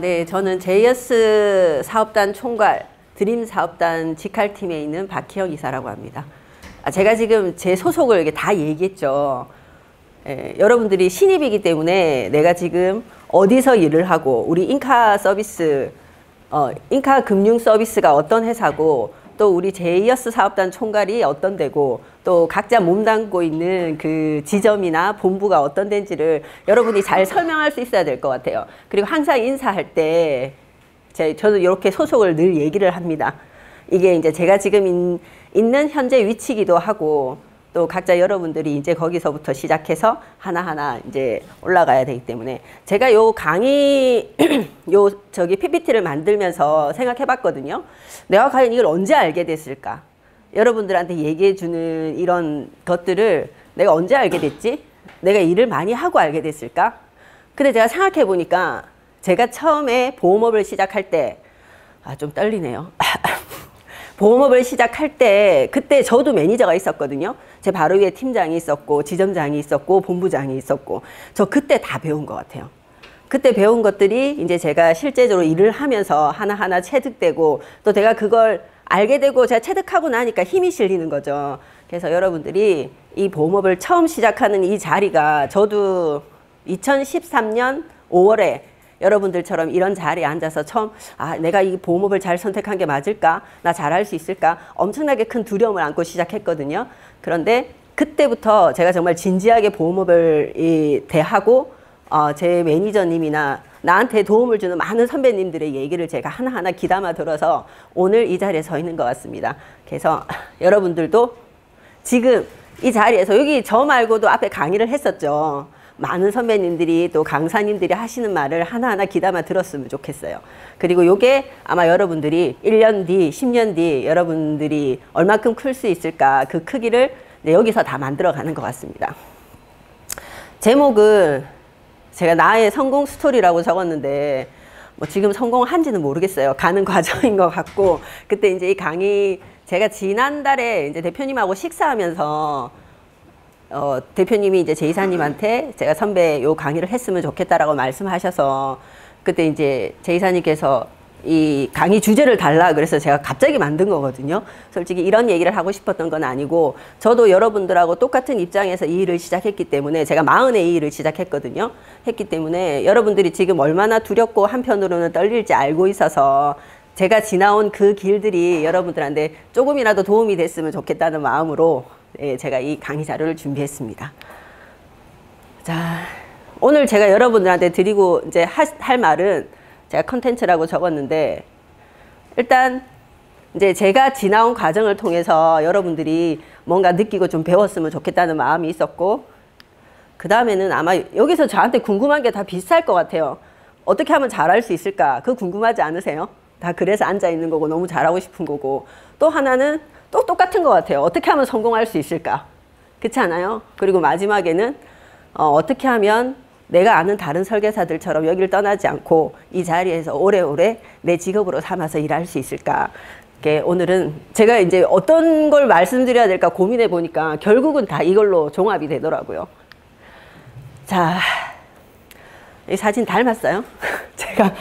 네. 저는 제이어스 사업단 총괄 드림 사업단 직할팀에 있는 박희영 이사라고 합니다. 제가 지금 제 소속을 이렇게 다 얘기했죠. 여러분들이 신입이기 때문에 내가 지금 어디서 일을 하고 우리 인카 서비스, 인카 금융 서비스가 어떤 회사고 또 우리 제이어스 사업단 총괄이 어떤 데고 또 각자 몸담고 있는 그 지점이나 본부가 어떤 데인지를 여러분이 잘 설명할 수 있어야 될 것 같아요. 그리고 항상 인사할 때 저는 이렇게 소속을 늘 얘기를 합니다. 이게 이제 제가 지금 있는 현재 위치이기도 하고 또 각자 여러분들이 이제 거기서부터 시작해서 하나하나 이제 올라가야 되기 때문에 제가 요 강의 PPT를 만들면서 생각해 봤거든요. 내가 과연 이걸 언제 알게 됐을까? 여러분들한테 얘기해 주는 이런 것들을 내가 언제 알게 됐지? 내가 일을 많이 하고 알게 됐을까? 근데 제가 생각해 보니까 제가 처음에 보험업을 시작할 때 좀 떨리네요. 보험업을 시작할 때 그때 저도 매니저가 있었거든요. 제 바로 위에 팀장이 있었고 지점장이 있었고 본부장이 있었고 저 그때 다 배운 것 같아요. 그때 배운 것들이 이제 제가 실제적으로 일을 하면서 하나하나 체득되고 또 제가 그걸 알게 되고 제가 체득하고 나니까 힘이 실리는 거죠. 그래서 여러분들이 이 보험업을 처음 시작하는 이 자리가 저도 2013년 5월에 여러분들처럼 이런 자리에 앉아서 처음 내가 이 보험업을 잘 선택한 게 맞을까? 나 잘할 수 있을까? 엄청나게 큰 두려움을 안고 시작했거든요. 그런데 그때부터 제가 정말 진지하게 보험업을 대하고 제 매니저님이나 나한테 도움을 주는 많은 선배님들의 얘기를 제가 하나하나 귀담아 들어서 오늘 이 자리에 서 있는 것 같습니다. 그래서 여러분들도 지금 이 자리에서 여기 저 말고도 앞에 강의를 했었죠. 많은 선배님들이 또 강사님들이 하시는 말을 하나하나 귀담아 들었으면 좋겠어요. 그리고 요게 아마 여러분들이 1년 뒤, 10년 뒤 여러분들이 얼마큼 클 수 있을까 그 크기를 여기서 다 만들어가는 것 같습니다. 제목은 제가 나의 성공 스토리라고 적었는데 뭐 지금 성공한지는 모르겠어요. 가는 과정인 것 같고 그때 이제 이 강의 제가 지난달에 이제 대표님하고 식사하면서 대표님이 이제 제 이사님한테 제가 선배 요 강의를 했으면 좋겠다라고 말씀하셔서 그때 이제 제 이사님께서 이 강의 주제를 달라 그래서 제가 갑자기 만든 거거든요. 솔직히 이런 얘기를 하고 싶었던 건 아니고 저도 여러분들하고 똑같은 입장에서 이 일을 시작했기 때문에 제가 40에 이 일을 시작했거든요. 했기 때문에 여러분들이 지금 얼마나 두렵고 한편으로는 떨릴지 알고 있어서 제가 지나온 그 길들이 여러분들한테 조금이라도 도움이 됐으면 좋겠다는 마음으로 제가 이 강의 자료를 준비했습니다. 자, 오늘 제가 여러분들한테 드리고 이제 할 말은 제가 컨텐츠라고 적었는데 일단 이제 제가 지나온 과정을 통해서 여러분들이 뭔가 느끼고 좀 배웠으면 좋겠다는 마음이 있었고 그 다음에는 아마 여기서 저한테 궁금한 게 다 비슷할 것 같아요. 어떻게 하면 잘할 수 있을까? 그거 궁금하지 않으세요? 다 그래서 앉아 있는 거고 너무 잘하고 싶은 거고 또 하나는 또 똑같은 것 같아요. 어떻게 하면 성공할 수 있을까? 그렇지 않아요? 그리고 마지막에는 어떻게 하면 내가 아는 다른 설계사들처럼 여기를 떠나지 않고 이 자리에서 오래오래 내 직업으로 삼아서 일할 수 있을까? 오늘은 제가 이제 어떤 걸 말씀드려야 될까 고민해 보니까 결국은 다 이걸로 종합이 되더라고요. 자, 이 사진 닮았어요? 제가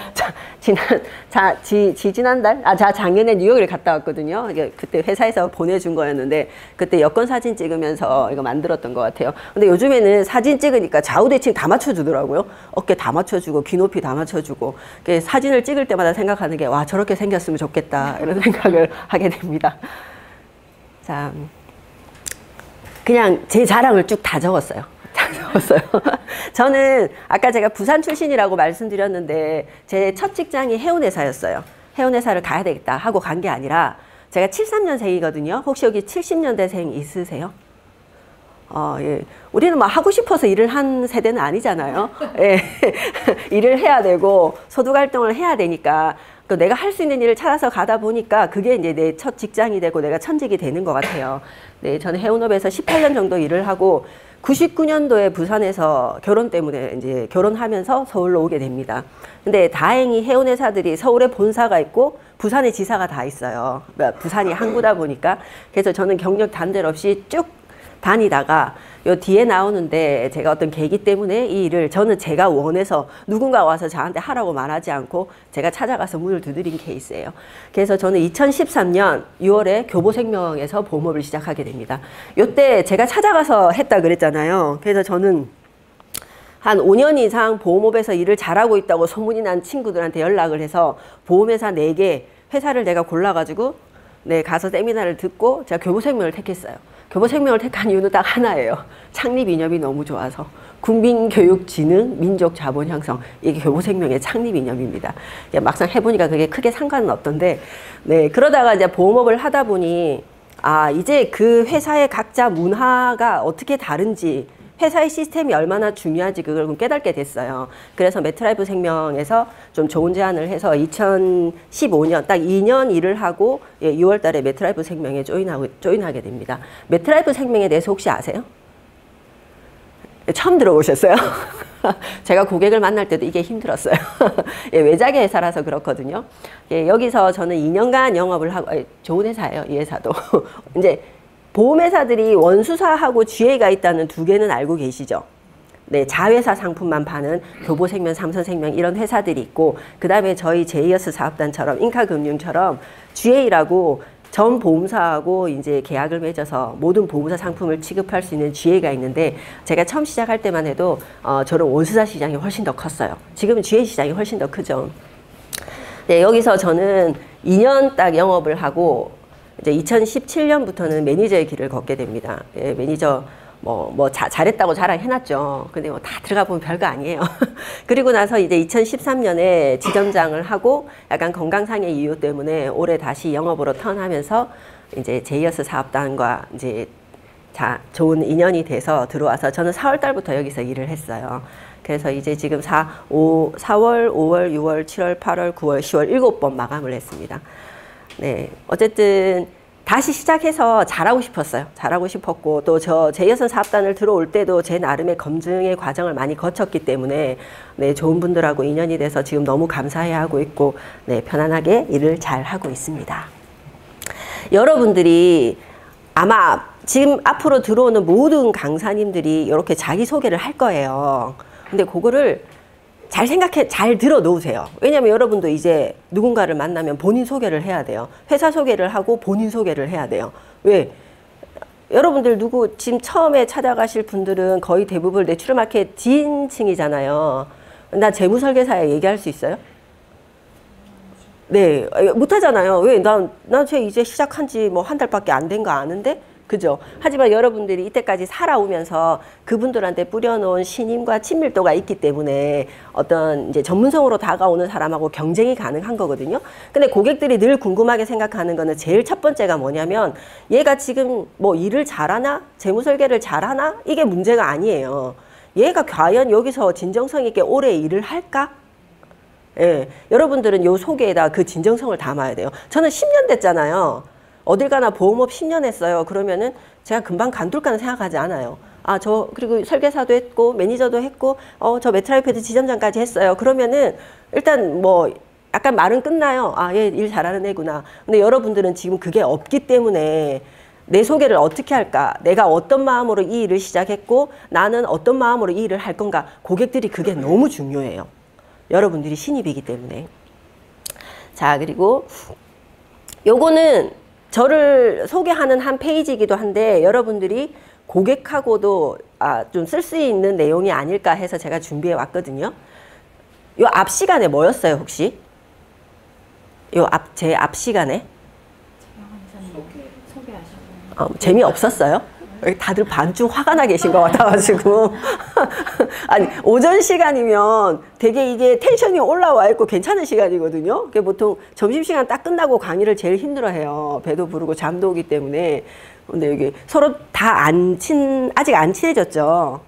지난달? 작년에 뉴욕을 갔다 왔거든요. 그때 회사에서 보내준 거였는데 그때 여권 사진 찍으면서 이거 만들었던 것 같아요. 근데 요즘에는 사진 찍으니까 좌우대칭 다 맞춰주더라고요. 어깨 다 맞춰주고 귀 높이 다 맞춰주고 사진을 찍을 때마다 생각하는 게 와 저렇게 생겼으면 좋겠다 이런 생각을 하게 됩니다. 자, 그냥 제 자랑을 쭉 다 적었어요. 저는 아까 제가 부산 출신이라고 말씀드렸는데 제 첫 직장이 해운회사였어요. 해운회사를 가야 되겠다 하고 간 게 아니라 제가 73년생이거든요. 혹시 여기 70년대생 있으세요? 예. 우리는 막 하고 싶어서 일을 한 세대는 아니잖아요. 예. 일을 해야 되고 소득 활동을 해야 되니까 내가 할 수 있는 일을 찾아서 가다 보니까 그게 이제 내 첫 직장이 되고 내가 천직이 되는 것 같아요. 네, 저는 해운업에서 18년 정도 일을 하고 99년도에 부산에서 결혼 때문에 이제 결혼하면서 서울로 오게 됩니다. 근데 다행히 해운회사들이 서울에 본사가 있고 부산에 지사가 다 있어요. 부산이 항구다 보니까. 그래서 저는 경력 단절 없이 쭉 다니다가 요 뒤에 나오는데 제가 어떤 계기 때문에 이 일을 저는 제가 원해서 누군가 와서 저한테 하라고 말하지 않고 제가 찾아가서 문을 두드린 케이스예요. 그래서 저는 2013년 6월에 교보생명에서 보험업을 시작하게 됩니다. 요때 제가 찾아가서 했다 그랬잖아요. 그래서 저는 한 5년 이상 보험업에서 일을 잘하고 있다고 소문이 난 친구들한테 연락을 해서 보험회사 4개 회사를 내가 골라가지고 가서 세미나를 듣고 제가 교보생명을 택했어요. 교보생명을 택한 이유는 딱 하나예요. 창립 이념이 너무 좋아서. 국민교육진흥, 민족자본 형성. 이게 교보생명의 창립 이념입니다. 막상 해보니까 그게 크게 상관은 없던데, 그러다가 이제 보험업을 하다 보니, 이제 그 회사의 각자 문화가 어떻게 다른지, 회사의 시스템이 얼마나 중요한지 그걸 깨닫게 됐어요. 그래서 메트라이프 생명에서 좀 좋은 제안을 해서 2015년 딱 2년 일을 하고 6월 달에 메트라이프 생명에 조인하게 됩니다. 메트라이프 생명에 대해서 혹시 아세요? 처음 들어보셨어요? 제가 고객을 만날 때도 이게 힘들었어요. 외작의 회사라서 그렇거든요. 여기서 저는 2년간 영업을 하고, 좋은 회사예요, 이 회사도. 이제 보험회사들이 원수사하고 GA가 있다는 2개는 알고 계시죠? 자회사 상품만 파는 교보생명, 삼성생명 이런 회사들이 있고, 그 다음에 저희 제이어스 사업단처럼 인카금융처럼 GA라고 전 보험사하고 이제 계약을 맺어서 모든 보험사 상품을 취급할 수 있는 GA가 있는데, 제가 처음 시작할 때만 해도 저런 원수사 시장이 훨씬 더 컸어요. 지금은 GA 시장이 훨씬 더 크죠. 여기서 저는 2년 딱 영업을 하고 이제 2017년부터는 매니저의 길을 걷게 됩니다. 매니저 잘했다고 자랑해놨죠. 근데 다 들어가 보면 별거 아니에요. 그리고 나서 이제 2013년에 지점장을 하고 약간 건강상의 이유 때문에 올해 다시 영업으로 턴하면서 이제 제이어스 사업단과 이제 좋은 인연이 돼서 들어와서 저는 4월 달부터 여기서 일을 했어요. 그래서 이제 지금 4월, 5월, 6월, 7월, 8월, 9월, 10월 7번 마감을 했습니다. 어쨌든 다시 시작해서 잘하고 싶었어요. 잘하고 싶었고 또 저 제이어스 사업단을 들어올 때도 제 나름의 검증의 과정을 많이 거쳤기 때문에 좋은 분들하고 인연이 돼서 지금 너무 감사해하고 있고 편안하게 일을 잘 하고 있습니다. 여러분들이 아마 지금 앞으로 들어오는 모든 강사님들이 이렇게 자기소개를 할 거예요. 근데 그거를 잘 들어 놓으세요. 왜냐면 여러분도 이제 누군가를 만나면 본인 소개를 해야 돼요. 회사 소개를 하고 본인 소개를 해야 돼요. 왜? 여러분들 지금 처음에 찾아가실 분들은 거의 대부분 내추럴마켓 지인층이잖아요. 나 재무설계사에 얘기할 수 있어요? 못하잖아요. 왜? 난 이제 시작한 지 뭐 한 달밖에 안 된 거 아는데? 그죠? 하지만 여러분들이 이때까지 살아오면서 그분들한테 뿌려놓은 신임과 친밀도가 있기 때문에 어떤 이제 전문성으로 다가오는 사람하고 경쟁이 가능한 거거든요. 근데 고객들이 늘 궁금하게 생각하는 거는 제일 첫 번째가 뭐냐면 얘가 지금 뭐 일을 잘하나? 재무설계를 잘하나? 이게 문제가 아니에요. 얘가 과연 여기서 진정성 있게 오래 일을 할까? 여러분들은 요 속에다 그 진정성을 담아야 돼요. 저는 10년 됐잖아요. 어딜 가나 보험업 10년 했어요. 그러면은 제가 금방 간둘까는 생각하지 않아요. 그리고 설계사도 했고, 매니저도 했고, 저 메트라이프에도 지점장까지 했어요. 그러면은 일단 약간 말은 끝나요. 얘 일 잘하는 애구나. 근데 여러분들은 지금 그게 없기 때문에 내 소개를 어떻게 할까? 내가 어떤 마음으로 이 일을 시작했고, 나는 어떤 마음으로 이 일을 할 건가? 고객들이 그게 너무 중요해요. 여러분들이 신입이기 때문에. 자, 그리고 요거는 저를 소개하는 한 페이지이기도 한데 여러분들이 고객하고도 좀 쓸 수 있는 내용이 아닐까 해서 제가 준비해 왔거든요. 요 앞 시간에 뭐였어요, 혹시? 제 앞 시간에? 재미없었어요? 다들 반쯤 화가 나 계신 것 같아가지고. 아니, 오전 시간이면 되게 이게 텐션이 올라와 있고 괜찮은 시간이거든요. 그게 보통 점심시간 딱 끝나고 강의를 제일 힘들어 해요. 배도 부르고 잠도 오기 때문에. 근데 여기 서로 다 아직 안 친해졌죠?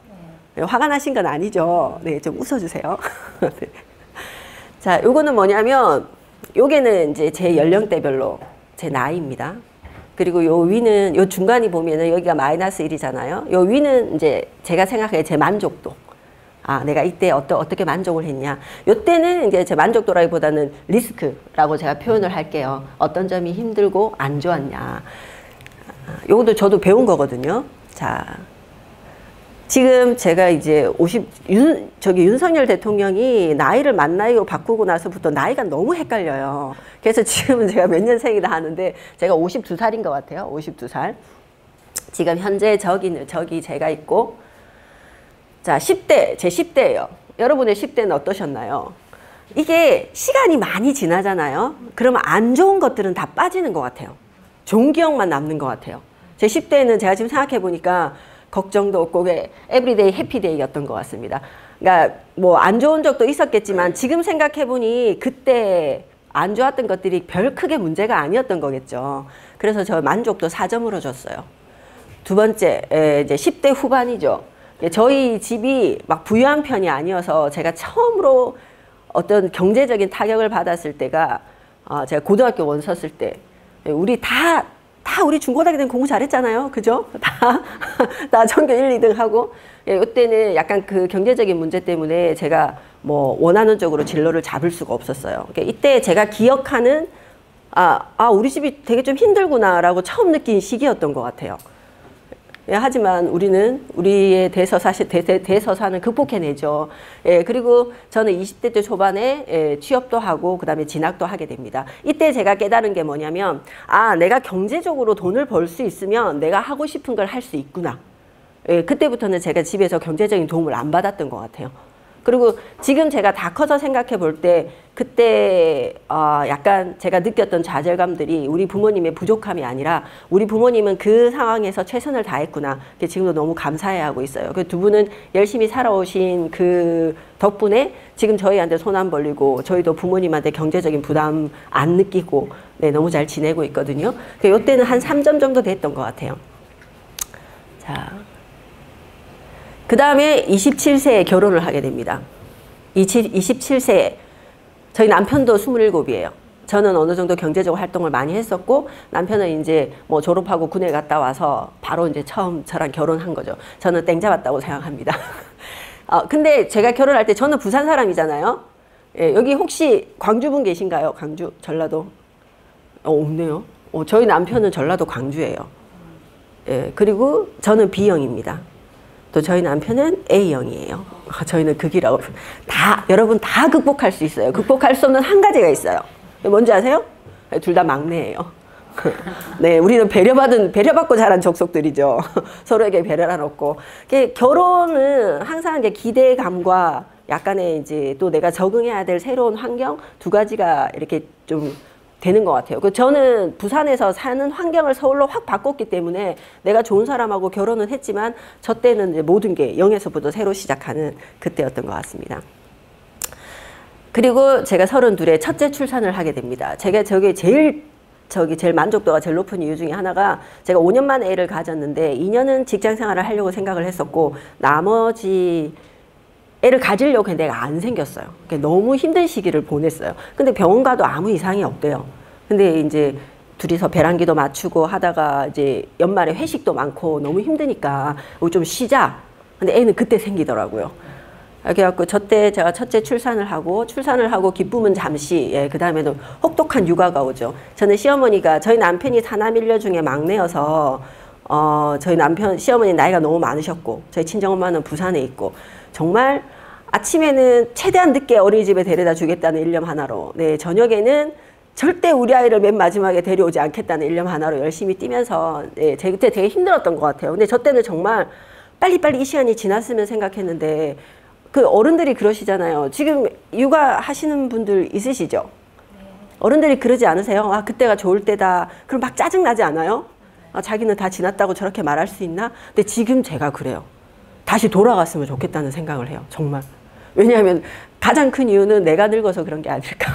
화가 나신 건 아니죠? 좀 웃어주세요. 자, 요거는 뭐냐면, 요게는 이제 제 연령대별로 제 나이입니다. 그리고 요 위는, 요 중간이 보면은 여기가 마이너스 1이잖아요. 요 위는 이제 제가 생각해 제 만족도. 내가 이때 어떻게 만족을 했냐. 요때는 이제 제 만족도라기보다는 리스크라고 제가 표현을 할게요. 어떤 점이 힘들고 안 좋았냐. 요것도 저도 배운 거거든요. 자, 지금 제가 이제 윤석열 대통령이 나이를 만 나이로 바꾸고 나서부터 나이가 너무 헷갈려요. 그래서 지금은 제가 몇 년생이다 하는데 제가 52살인 것 같아요. 52살. 지금 현재 저기 제가 있고, 자, 10대, 제 10대예요. 여러분의 10대는 어떠셨나요? 이게 시간이 많이 지나잖아요. 그러면 안 좋은 것들은 다 빠지는 것 같아요. 좋은 기억만 남는 것 같아요. 제 10대는 제가 지금 생각해 보니까 걱정도 없고 에브리데이 해피데이였던 것 같습니다. 그러니까 뭐 안 좋은 적도 있었겠지만 지금 생각해 보니 그때 안 좋았던 것들이 별 크게 문제가 아니었던 거겠죠. 그래서 저 만족도 4점으로 줬어요. 두 번째, 이제 10대 후반이죠. 저희 집이 막 부유한 편이 아니어서 제가 처음으로 어떤 경제적인 타격을 받았을 때가 제가 고등학교 원 섰을 때 우리 다 우리 중고등학교 때는 공부 잘했잖아요. 그죠? 다 전교 1, 2등 하고 이때는 약간 그 경제적인 문제 때문에 제가 뭐 원하는 쪽으로 진로를 잡을 수가 없었어요. 그러니까 이때 제가 기억하는 우리 집이 되게 좀 힘들구나라고 처음 느낀 시기였던 것 같아요. 하지만 우리는 우리의 대서사는 극복해내죠. 그리고 저는 20대 때 초반에 취업도 하고 그다음에 진학도 하게 됩니다. 이때 제가 깨달은 게 뭐냐면 내가 경제적으로 돈을 벌 수 있으면 내가 하고 싶은 걸 할 수 있구나. 그때부터는 제가 집에서 경제적인 도움을 안 받았던 것 같아요. 그리고 지금 제가 다 커서 생각해 볼 때 그때 약간 제가 느꼈던 좌절감들이 우리 부모님의 부족함이 아니라 우리 부모님은 그 상황에서 최선을 다했구나. 지금도 너무 감사해하고 있어요. 그 두 분은 열심히 살아오신 그 덕분에 지금 저희한테 손 안 벌리고 저희도 부모님한테 경제적인 부담 안 느끼고 너무 잘 지내고 있거든요. 이때는 한 3점 정도 됐던 것 같아요. 자. 그 다음에 27세에 결혼을 하게 됩니다. 27세에 저희 남편도 27이에요. 저는 어느 정도 경제적 활동을 많이 했었고 남편은 이제 뭐 졸업하고 군에 갔다 와서 바로 이제 처음 저랑 결혼한 거죠. 저는 땡 잡았다고 생각합니다. 근데 제가 결혼할 때 저는 부산 사람이잖아요. 여기 혹시 광주분 계신가요? 광주, 전라도? 없네요. 저희 남편은 전라도 광주예요. 그리고 저는 B형입니다. 또 저희 남편은 A형이에요. 저희는 극이라고. 여러분 다 극복할 수 있어요. 극복할 수 없는 한 가지가 있어요. 뭔지 아세요? 둘 다 막내예요. 네, 우리는 배려받고 자란 족속들이죠. 서로에게 배려를 안 얻고. 결혼은 항상 기대감과 약간의 이제 또 내가 적응해야 될 새로운 환경 두 가지가 이렇게 좀 되는 것 같아요. 저는 부산에서 사는 환경을 서울로 확 바꿨기 때문에 내가 좋은 사람하고 결혼은 했지만 저 때는 이제 모든 게 0에서부터 새로 시작하는 그때였던 것 같습니다. 그리고 제가 32에 첫째 출산을 하게 됩니다. 제가 제일 만족도가 제일 높은 이유 중에 하나가 제가 5년 만에 애를 가졌는데 2년은 직장 생활을 하려고 생각을 했었고 나머지 애를 가지려고 했는데 애가 안 생겼어요. 너무 힘든 시기를 보냈어요. 근데 병원 가도 아무 이상이 없대요. 근데 이제 둘이서 배란기도 맞추고 하다가 이제 연말에 회식도 많고 너무 힘드니까 좀 쉬자. 근데 애는 그때 생기더라고요. 그래갖고 저때 제가 첫째 출산을 하고 기쁨은 잠시, 그 다음에는 혹독한 육아가 오죠. 저는 저희 남편이 사남일녀 중에 막내여서 저희 시어머니 나이가 너무 많으셨고 저희 친정엄마는 부산에 있고 정말 아침에는 최대한 늦게 어린이집에 데려다 주겠다는 일념 하나로 저녁에는 절대 우리 아이를 맨 마지막에 데려오지 않겠다는 일념 하나로 열심히 뛰면서 제가 그때 되게 힘들었던 것 같아요. 근데 저 때는 정말 빨리빨리 이 시간이 지났으면 생각했는데 그 어른들이 그러시잖아요. 지금 육아하시는 분들 있으시죠? 어른들이 그러지 않으세요? 그때가 좋을 때다. 그럼 막 짜증나지 않아요? 자기는 다 지났다고 저렇게 말할 수 있나? 근데 지금 제가 그래요. 다시 돌아갔으면 좋겠다는 생각을 해요. 정말. 왜냐하면 가장 큰 이유는 내가 늙어서 그런 게 아닐까.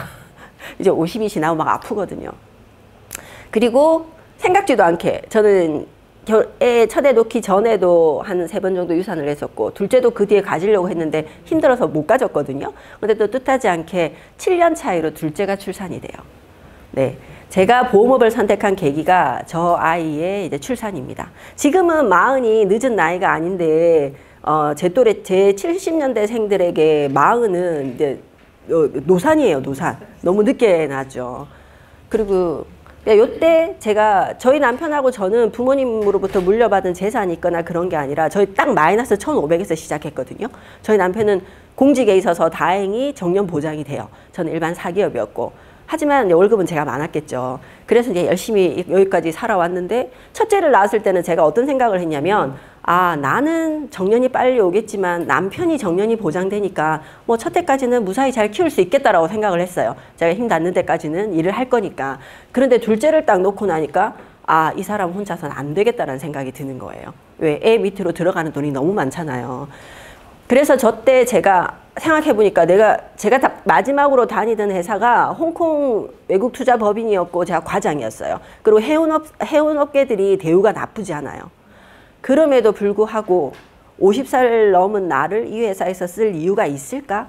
이제 50이 지나고 막 아프거든요. 그리고 생각지도 않게 저는 첫애 놓기 전에도 한 3번 정도 유산을 했었고 둘째도 그 뒤에 가지려고 했는데 힘들어서 못 가졌거든요. 근데 또 뜻하지 않게 7년 차이로 둘째가 출산이 돼요. 네. 제가 보험업을 선택한 계기가 저 아이의 이제 출산입니다. 지금은 40이 늦은 나이가 아닌데, 제 또래, 제 70년대생들에게 40은 이제 노산이에요, 노산. 너무 늦게 낳았죠. 그리고 요때 제가 저희 남편하고 저는 부모님으로부터 물려받은 재산이 있거나 그런 게 아니라 저희 딱 마이너스 1,500에서 시작했거든요. 저희 남편은 공직에 있어서 다행히 정년 보장이 돼요. 저는 일반 사기업이었고. 하지만 월급은 제가 많았겠죠. 그래서 이제 열심히 여기까지 살아왔는데 첫째를 낳았을 때는 제가 어떤 생각을 했냐면 아, 나는 정년이 빨리 오겠지만 남편이 정년이 보장되니까 뭐 첫째까지는 무사히 잘 키울 수 있겠다라고 생각을 했어요. 제가 힘 닿는 데까지는 일을 할 거니까. 그런데 둘째를 딱 놓고 나니까 아, 이 사람 혼자서는 안 되겠다라는 생각이 드는 거예요. 왜? 애 밑으로 들어가는 돈이 너무 많잖아요. 그래서 저 때 제가 생각해보니까 제가 다 마지막으로 다니던 회사가 홍콩 외국투자법인이었고 제가 과장이었어요. 그리고 해운업계들이 대우가 나쁘지 않아요. 그럼에도 불구하고 50살 넘은 나를 이 회사에서 쓸 이유가 있을까?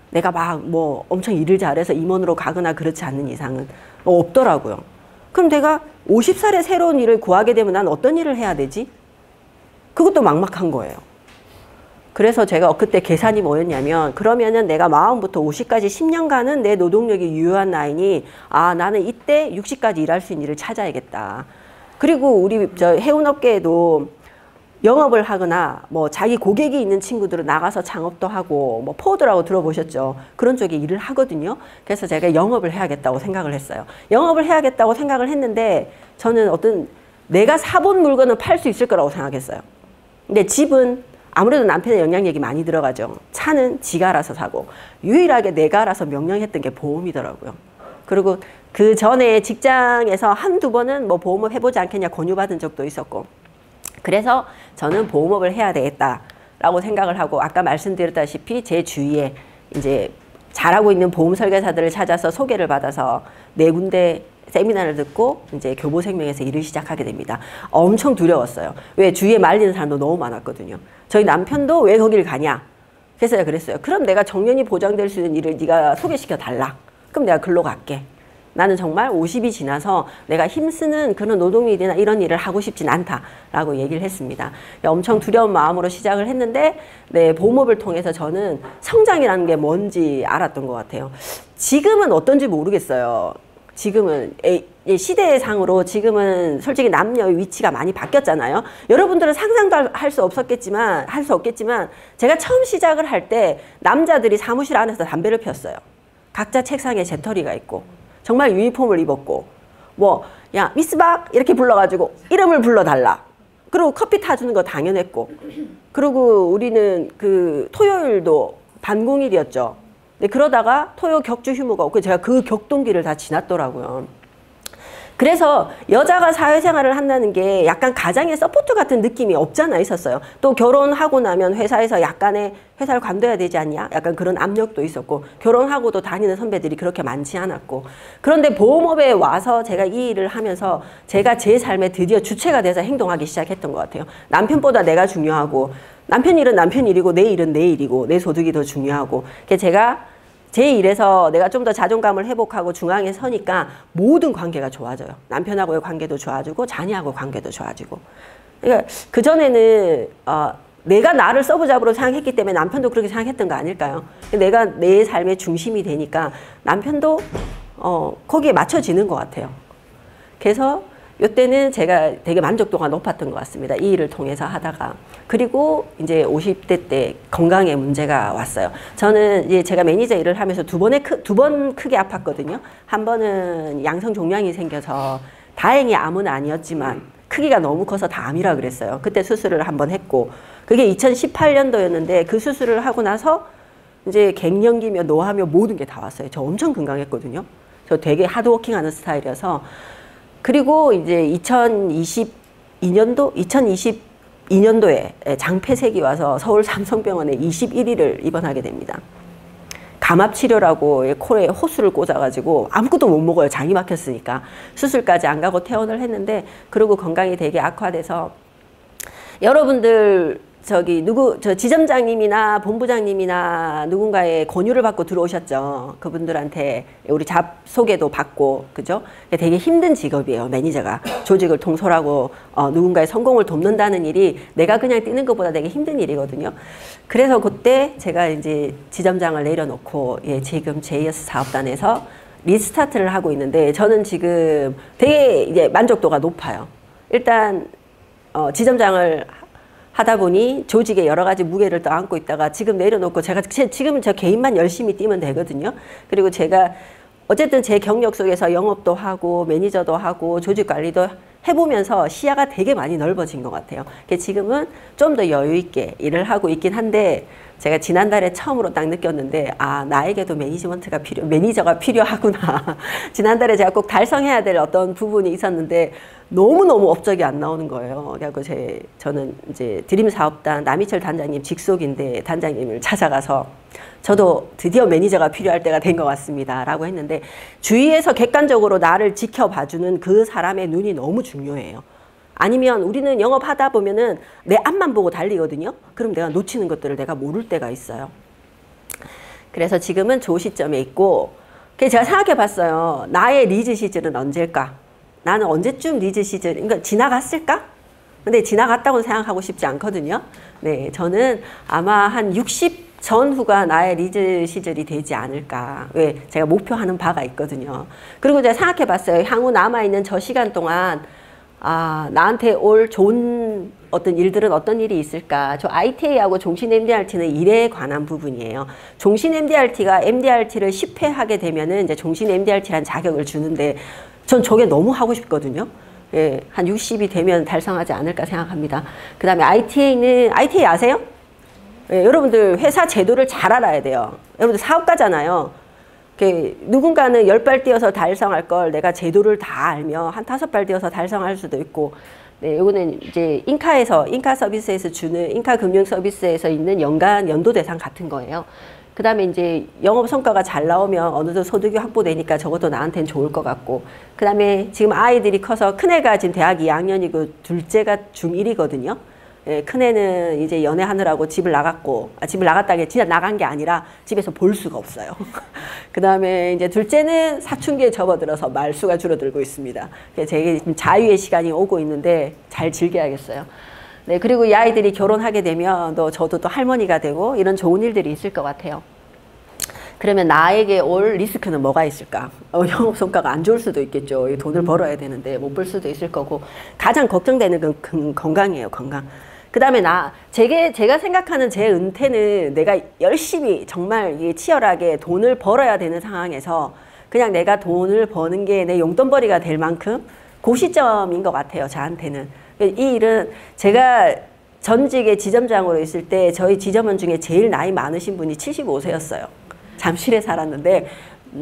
내가 막 뭐 엄청 일을 잘해서 임원으로 가거나 그렇지 않는 이상은 없더라고요. 그럼 내가 50살에 새로운 일을 구하게 되면 난 어떤 일을 해야 되지? 그것도 막막한 거예요. 그래서 제가 그때 계산이 뭐였냐면 그러면은 내가 마음부터 50까지 10년간은 내 노동력이 유효한 나이니 아, 나는 이때 60까지 일할 수 있는 일을 찾아야겠다. 그리고 우리 저 해운업계에도 영업을 하거나 뭐 자기 고객이 있는 친구들은 나가서 창업도 하고 뭐 포드라고 들어보셨죠? 그런 쪽에 일을 하거든요. 그래서 제가 영업을 해야겠다고 생각을 했어요. 영업을 해야겠다고 생각을 했는데 저는 어떤 내가 사본 물건은 팔 수 있을 거라고 생각했어요. 근데 집은 아무래도 남편의 영향력이 많이 들어가죠. 차는 지가 알아서 사고 유일하게 내가 알아서 명령했던 게 보험이더라고요. 그리고 그 전에 직장에서 한두 번은 뭐 보험을 해보지 않겠냐 권유받은 적도 있었고 그래서 저는 보험업을 해야 되겠다라고 생각을 하고 아까 말씀드렸다시피 제 주위에 이제 잘하고 있는 보험 설계사들을 찾아서 소개를 받아서 4군데 세미나를 듣고 이제 교보생명에서 일을 시작하게 됩니다. 엄청 두려웠어요. 왜? 주위에 말리는 사람도 너무 많았거든요. 저희 남편도 왜 거길 가냐? 그래서 제가 그랬어요. 그럼 내가 정년이 보장될 수 있는 일을 네가 소개시켜 달라. 그럼 내가 글로 갈게. 나는 정말 50이 지나서 내가 힘쓰는 그런 노동일이나 이런 일을 하고 싶진 않다라고 얘기를 했습니다. 엄청 두려운 마음으로 시작을 했는데 네, 보험업을 통해서 저는 성장이라는 게 뭔지 알았던 것 같아요. 지금은 어떤지 모르겠어요. 지금은 시대상으로 지금은 솔직히 남녀의 위치가 많이 바뀌었잖아요. 여러분들은 상상도 할 수 없겠지만 제가 처음 시작을 할 때 남자들이 사무실 안에서 담배를 피웠어요. 각자 책상에 재떨이가 있고 정말 유니폼을 입었고 뭐 야 미스박 이렇게 불러가지고 이름을 불러달라. 그리고 커피 타주는 거 당연했고 그리고 우리는 그 토요일도 반공일이었죠. 근데 그러다가 토요 격주 휴무가 없고 제가 그 격동기를 다 지났더라고요. 그래서 여자가 사회생활을 한다는 게 약간 가장의 서포트 같은 느낌이 없잖아 있었어요. 또 결혼하고 나면 회사에서 약간의 회사를 관둬야 되지 않냐? 약간 그런 압력도 있었고 결혼하고도 다니는 선배들이 그렇게 많지 않았고 그런데 보험업에 와서 제가 이 일을 하면서 제가 제 삶에 드디어 주체가 돼서 행동하기 시작했던 것 같아요. 남편보다 내가 중요하고 남편 일은 남편 일이고 내 일은 내 일이고 내 소득이 더 중요하고 제가 제 일에서 내가 좀 더 자존감을 회복하고 중앙에 서니까 모든 관계가 좋아져요. 남편하고의 관계도 좋아지고 자녀하고의 관계도 좋아지고. 그러니까 그전에는 내가 나를 서브잡으로 생각했기 때문에 남편도 그렇게 생각했던 거 아닐까요? 내가 내 삶의 중심이 되니까 남편도 거기에 맞춰지는 것 같아요. 그래서 이때는 제가 되게 만족도가 높았던 것 같습니다. 이 일을 통해서 하다가. 그리고 이제 50대 때 건강에 문제가 왔어요. 저는 이제 제가 매니저 일을 하면서 두 번 크게 아팠거든요. 한 번은 양성 종양이 생겨서 다행히 암은 아니었지만 크기가 너무 커서 다 암이라 그랬어요. 그때 수술을 한 번 했고 그게 2018년도였는데 그 수술을 하고 나서 이제 갱년기며 노화며 모든 게 다 왔어요. 저 엄청 건강했거든요. 저 되게 하드워킹하는 스타일이어서 그리고 이제 2022년도에 장폐색이 와서 서울 삼성병원에 21일을 입원하게 됩니다. 감압치료라고 코에 호수를 꽂아가지고 아무것도 못 먹어요. 장이 막혔으니까. 수술까지 안 가고 퇴원을 했는데 그리고 건강이 되게 악화돼서 여러분들 저 지점장님이나 본부장님이나 누군가의 권유를 받고 들어오셨죠. 그분들한테 우리 잡 소개도 받고, 그죠? 되게 힘든 직업이에요, 매니저가. 조직을 통솔하고, 누군가의 성공을 돕는다는 일이 내가 그냥 뛰는 것보다 되게 힘든 일이거든요. 그래서 그때 제가 이제 지점장을 내려놓고, 지금 JS 사업단에서 리스타트를 하고 있는데 저는 지금 되게 이제 만족도가 높아요. 일단 지점장을 하다 보니 조직에 여러 가지 무게를 또 안고 있다가 지금 내려놓고 제가 지금 저 개인만 열심히 뛰면 되거든요. 그리고 제가 어쨌든 제 경력 속에서 영업도 하고 매니저도 하고 조직 관리도 해보면서 시야가 되게 많이 넓어진 것 같아요. 지금은 좀 더 여유 있게 일을 하고 있긴 한데 제가 지난달에 처음으로 딱 느꼈는데 아 나에게도 매니저가 필요하구나. 지난달에 제가 꼭 달성해야 될 어떤 부분이 있었는데 너무너무 업적이 안 나오는 거예요. 그래갖고 저는 이제 드림 사업단 남희철 단장님 직속인데 단장님을 찾아가서 저도 드디어 매니저가 필요할 때가 된 것 같습니다 라고 했는데 주위에서 객관적으로 나를 지켜봐주는 그 사람의 눈이 너무 중요해요. 아니면 우리는 영업하다 보면은 내 앞만 보고 달리거든요. 그럼 내가 놓치는 것들을 내가 모를 때가 있어요. 그래서 지금은 조 시점에 있고 제가 생각해 봤어요. 나의 리즈 시즌은 언제일까? 나는 언제쯤 리즈 시즌, 그러니까 지나갔을까? 근데 지나갔다고 생각하고 싶지 않거든요. 네, 저는 아마 한 60 전후가 나의 리즈 시절이 되지 않을까. 왜? 제가 목표하는 바가 있거든요. 그리고 제가 생각해 봤어요. 향후 남아있는 저 시간 동안 아, 나한테 올 좋은 어떤 일들은 어떤 일이 있을까. 저 ITA하고 종신 MDRT는 일에 관한 부분이에요. 종신 MDRT가 MDRT를 10회 하게 되면은 이제 종신 MDRT라는 자격을 주는데 전 저게 너무 하고 싶거든요. 예, 한 60이 되면 달성하지 않을까 생각합니다. 그 다음에 ITA 아세요? 예, 여러분들 회사 제도를 잘 알아야 돼요. 여러분들 사업가잖아요. 누군가는 10발 뛰어서 달성할 걸 내가 제도를 다 알면 한 5발 뛰어서 달성할 수도 있고, 네, 요거는 이제 인카 서비스에서 주는 인카 금융 서비스에서 있는 연도 대상 같은 거예요. 그 다음에 이제 영업 성과가 잘 나오면 어느 정도 소득이 확보되니까 저것도 나한테는 좋을 것 같고, 그 다음에 지금 아이들이 커서 큰애가 지금 대학 2학년이고 둘째가 중1이거든요. 예, 큰애는 이제 연애하느라고 집을 나갔고, 집을 나갔다는 게 진짜 나간 게 아니라 집에서 볼 수가 없어요. 그 다음에 이제 둘째는 사춘기에 접어들어서 말수가 줄어들고 있습니다. 제게 지금 자유의 시간이 오고 있는데 잘 즐겨야겠어요. 네, 그리고 이 아이들이 결혼하게 되면 저도 또 할머니가 되고 이런 좋은 일들이 있을 것 같아요. 그러면 나에게 올 리스크는 뭐가 있을까? 영업 성과가 안 좋을 수도 있겠죠. 돈을 벌어야 되는데 못 벌 수도 있을 거고, 가장 걱정되는 건 건강이에요, 건강. 그 다음에 제가 생각하는 제 은퇴는 내가 열심히 정말 치열하게 돈을 벌어야 되는 상황에서 그냥 내가 돈을 버는 게 내 용돈벌이가 될 만큼 그 시점인 것 같아요, 저한테는. 이 일은 제가 전직의 지점장으로 있을 때 저희 지점원 중에 제일 나이 많으신 분이 75세였어요. 잠실에 살았는데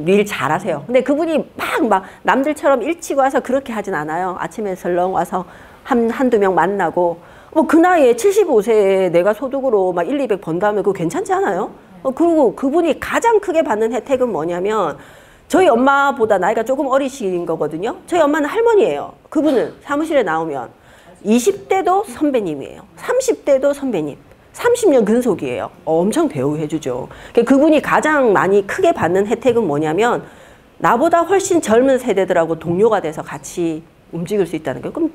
일 잘하세요. 근데 그분이 막 남들처럼 일찍 와서 그렇게 하진 않아요. 아침에 설렁 와서 한두 명 만나고, 그 나이에 75세에 내가 소득으로 막 1, 200 번다면 그거 괜찮지 않아요? 그리고 그분이 가장 크게 받는 혜택은 뭐냐면 저희 엄마보다 나이가 조금 어리신 거거든요. 저희 엄마는 할머니예요. 그분은 사무실에 나오면 20대도 선배님이에요. 30대도 선배님. 30년 근속이에요. 엄청 대우해주죠. 그분이 가장 많이 크게 받는 혜택은 뭐냐면 나보다 훨씬 젊은 세대들하고 동료가 돼서 같이 움직일 수 있다는 거예요. 그럼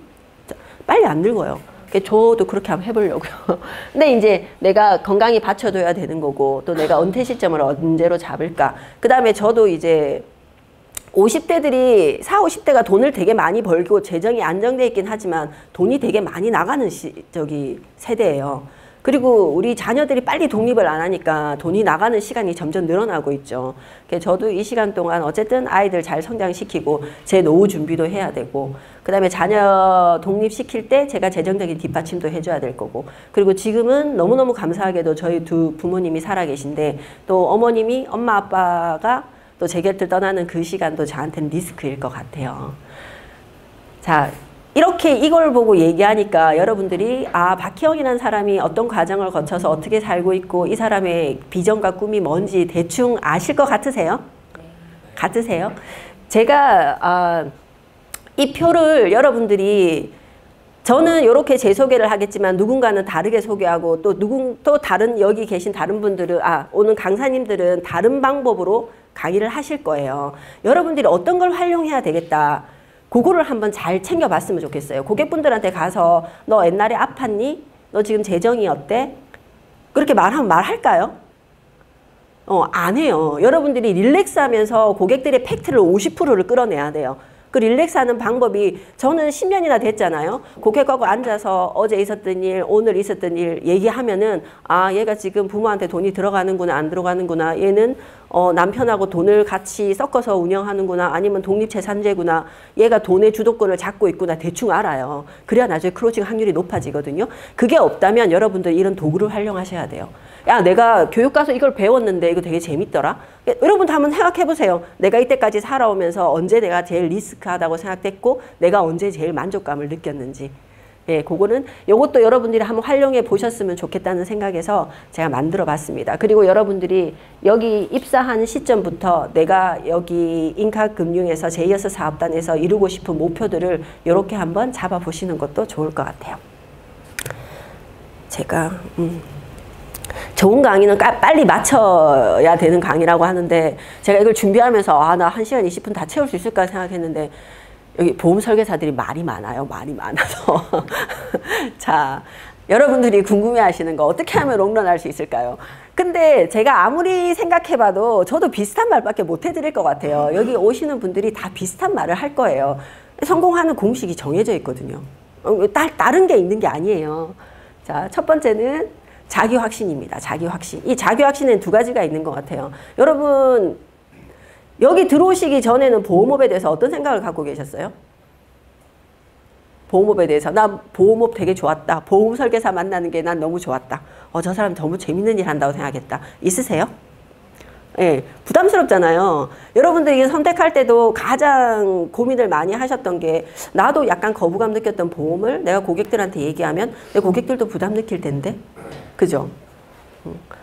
빨리 안 늙어요. 저도 그렇게 한번 해보려고요. 근데 이제 내가 건강히 받쳐줘야 되는 거고, 또 내가 은퇴 시점을 언제로 잡을까. 그 다음에 저도 이제 50대들이 40, 50대가 돈을 되게 많이 벌고 재정이 안정돼 있긴 하지만 돈이 되게 많이 나가는 세대예요. 그리고 우리 자녀들이 빨리 독립을 안 하니까 돈이 나가는 시간이 점점 늘어나고 있죠. 저도 이 시간 동안 어쨌든 아이들 잘 성장시키고 제 노후 준비도 해야 되고, 그 다음에 자녀 독립시킬 때 제가 재정적인 뒷받침도 해줘야 될 거고, 그리고 지금은 너무너무 감사하게도 저희 두 부모님이 살아계신데 또 어머님이 엄마 아빠가 또 제 곁을 떠나는 그 시간도 저한테는 리스크일 것 같아요. 자, 이렇게 이걸 보고 얘기하니까 여러분들이 박희영이라는 사람이 어떤 과정을 거쳐서 어떻게 살고 있고 이 사람의 비전과 꿈이 뭔지 대충 아실 것 같으세요? 같으세요? 제가 이 표를 여러분들이, 저는 이렇게 제 소개를 하겠지만 누군가는 다르게 소개하고 또 다른 여기 계신 다른 분들은 오늘 강사님들은 다른 방법으로 강의를 하실 거예요. 여러분들이 어떤 걸 활용해야 되겠다. 그거를 한번 잘 챙겨봤으면 좋겠어요. 고객분들한테 가서 너 옛날에 아팠니? 너 지금 재정이 어때? 그렇게 말하면 말할까요? 안 해요. 여러분들이 릴렉스 하면서 고객들의 팩트를 50%를 끌어내야 돼요. 그 릴렉스 하는 방법이 저는 10년이나 됐잖아요. 고객하고 앉아서 어제 있었던 일, 오늘 있었던 일 얘기하면은 아, 얘가 지금 부모한테 돈이 들어가는구나, 안 들어가는구나. 얘는 남편하고 돈을 같이 섞어서 운영하는구나. 아니면 독립재산제구나. 얘가 돈의 주도권을 잡고 있구나. 대충 알아요. 그래야 나중에 클로징 확률이 높아지거든요. 그게 없다면 여러분들 이런 도구를 활용하셔야 돼요. 야, 내가 교육 가서 이걸 배웠는데 이거 되게 재밌더라. 여러분도 한번 생각해 보세요. 내가 이때까지 살아오면서 언제 내가 제일 리스크하다고 생각됐고 내가 언제 제일 만족감을 느꼈는지. 예, 그거는 요것도 여러분들이 한번 활용해 보셨으면 좋겠다는 생각에서 제가 만들어 봤습니다. 그리고 여러분들이 여기 입사한 시점부터 내가 여기 인카금융에서 제2여스 사업단에서 이루고 싶은 목표들을 이렇게 한번 잡아 보시는 것도 좋을 것 같아요. 제가 좋은 강의는 빨리 맞춰야 되는 강의라고 하는데 제가 이걸 준비하면서 아, 나 1시간 20분 다 채울 수 있을까 생각했는데 여기 보험 설계사들이 말이 많아요. 말이 많아서. 자, 여러분들이 궁금해하시는 거 어떻게 하면 롱런 할 수 있을까요? 근데 제가 아무리 생각해봐도 저도 비슷한 말밖에 못 해드릴 것 같아요. 여기 오시는 분들이 다 비슷한 말을 할 거예요. 성공하는 공식이 정해져 있거든요. 다른 게 있는 게 아니에요. 자, 첫 번째는 자기 확신입니다. 자기 확신. 이 자기 확신에는 두 가지가 있는 것 같아요. 여러분 여기 들어오시기 전에는 보험업에 대해서 어떤 생각을 갖고 계셨어요? 보험업에 대해서 나 보험업 되게 좋았다. 보험 설계사 만나는 게 난 너무 좋았다. 저 사람 너무 재밌는 일 한다고 생각했다. 있으세요? 예, 부담스럽잖아요. 여러분들이 선택할 때도 가장 고민을 많이 하셨던 게 나도 약간 거부감 느꼈던 보험을 내가 고객들한테 얘기하면 내 고객들도 부담 느낄 텐데. 그죠?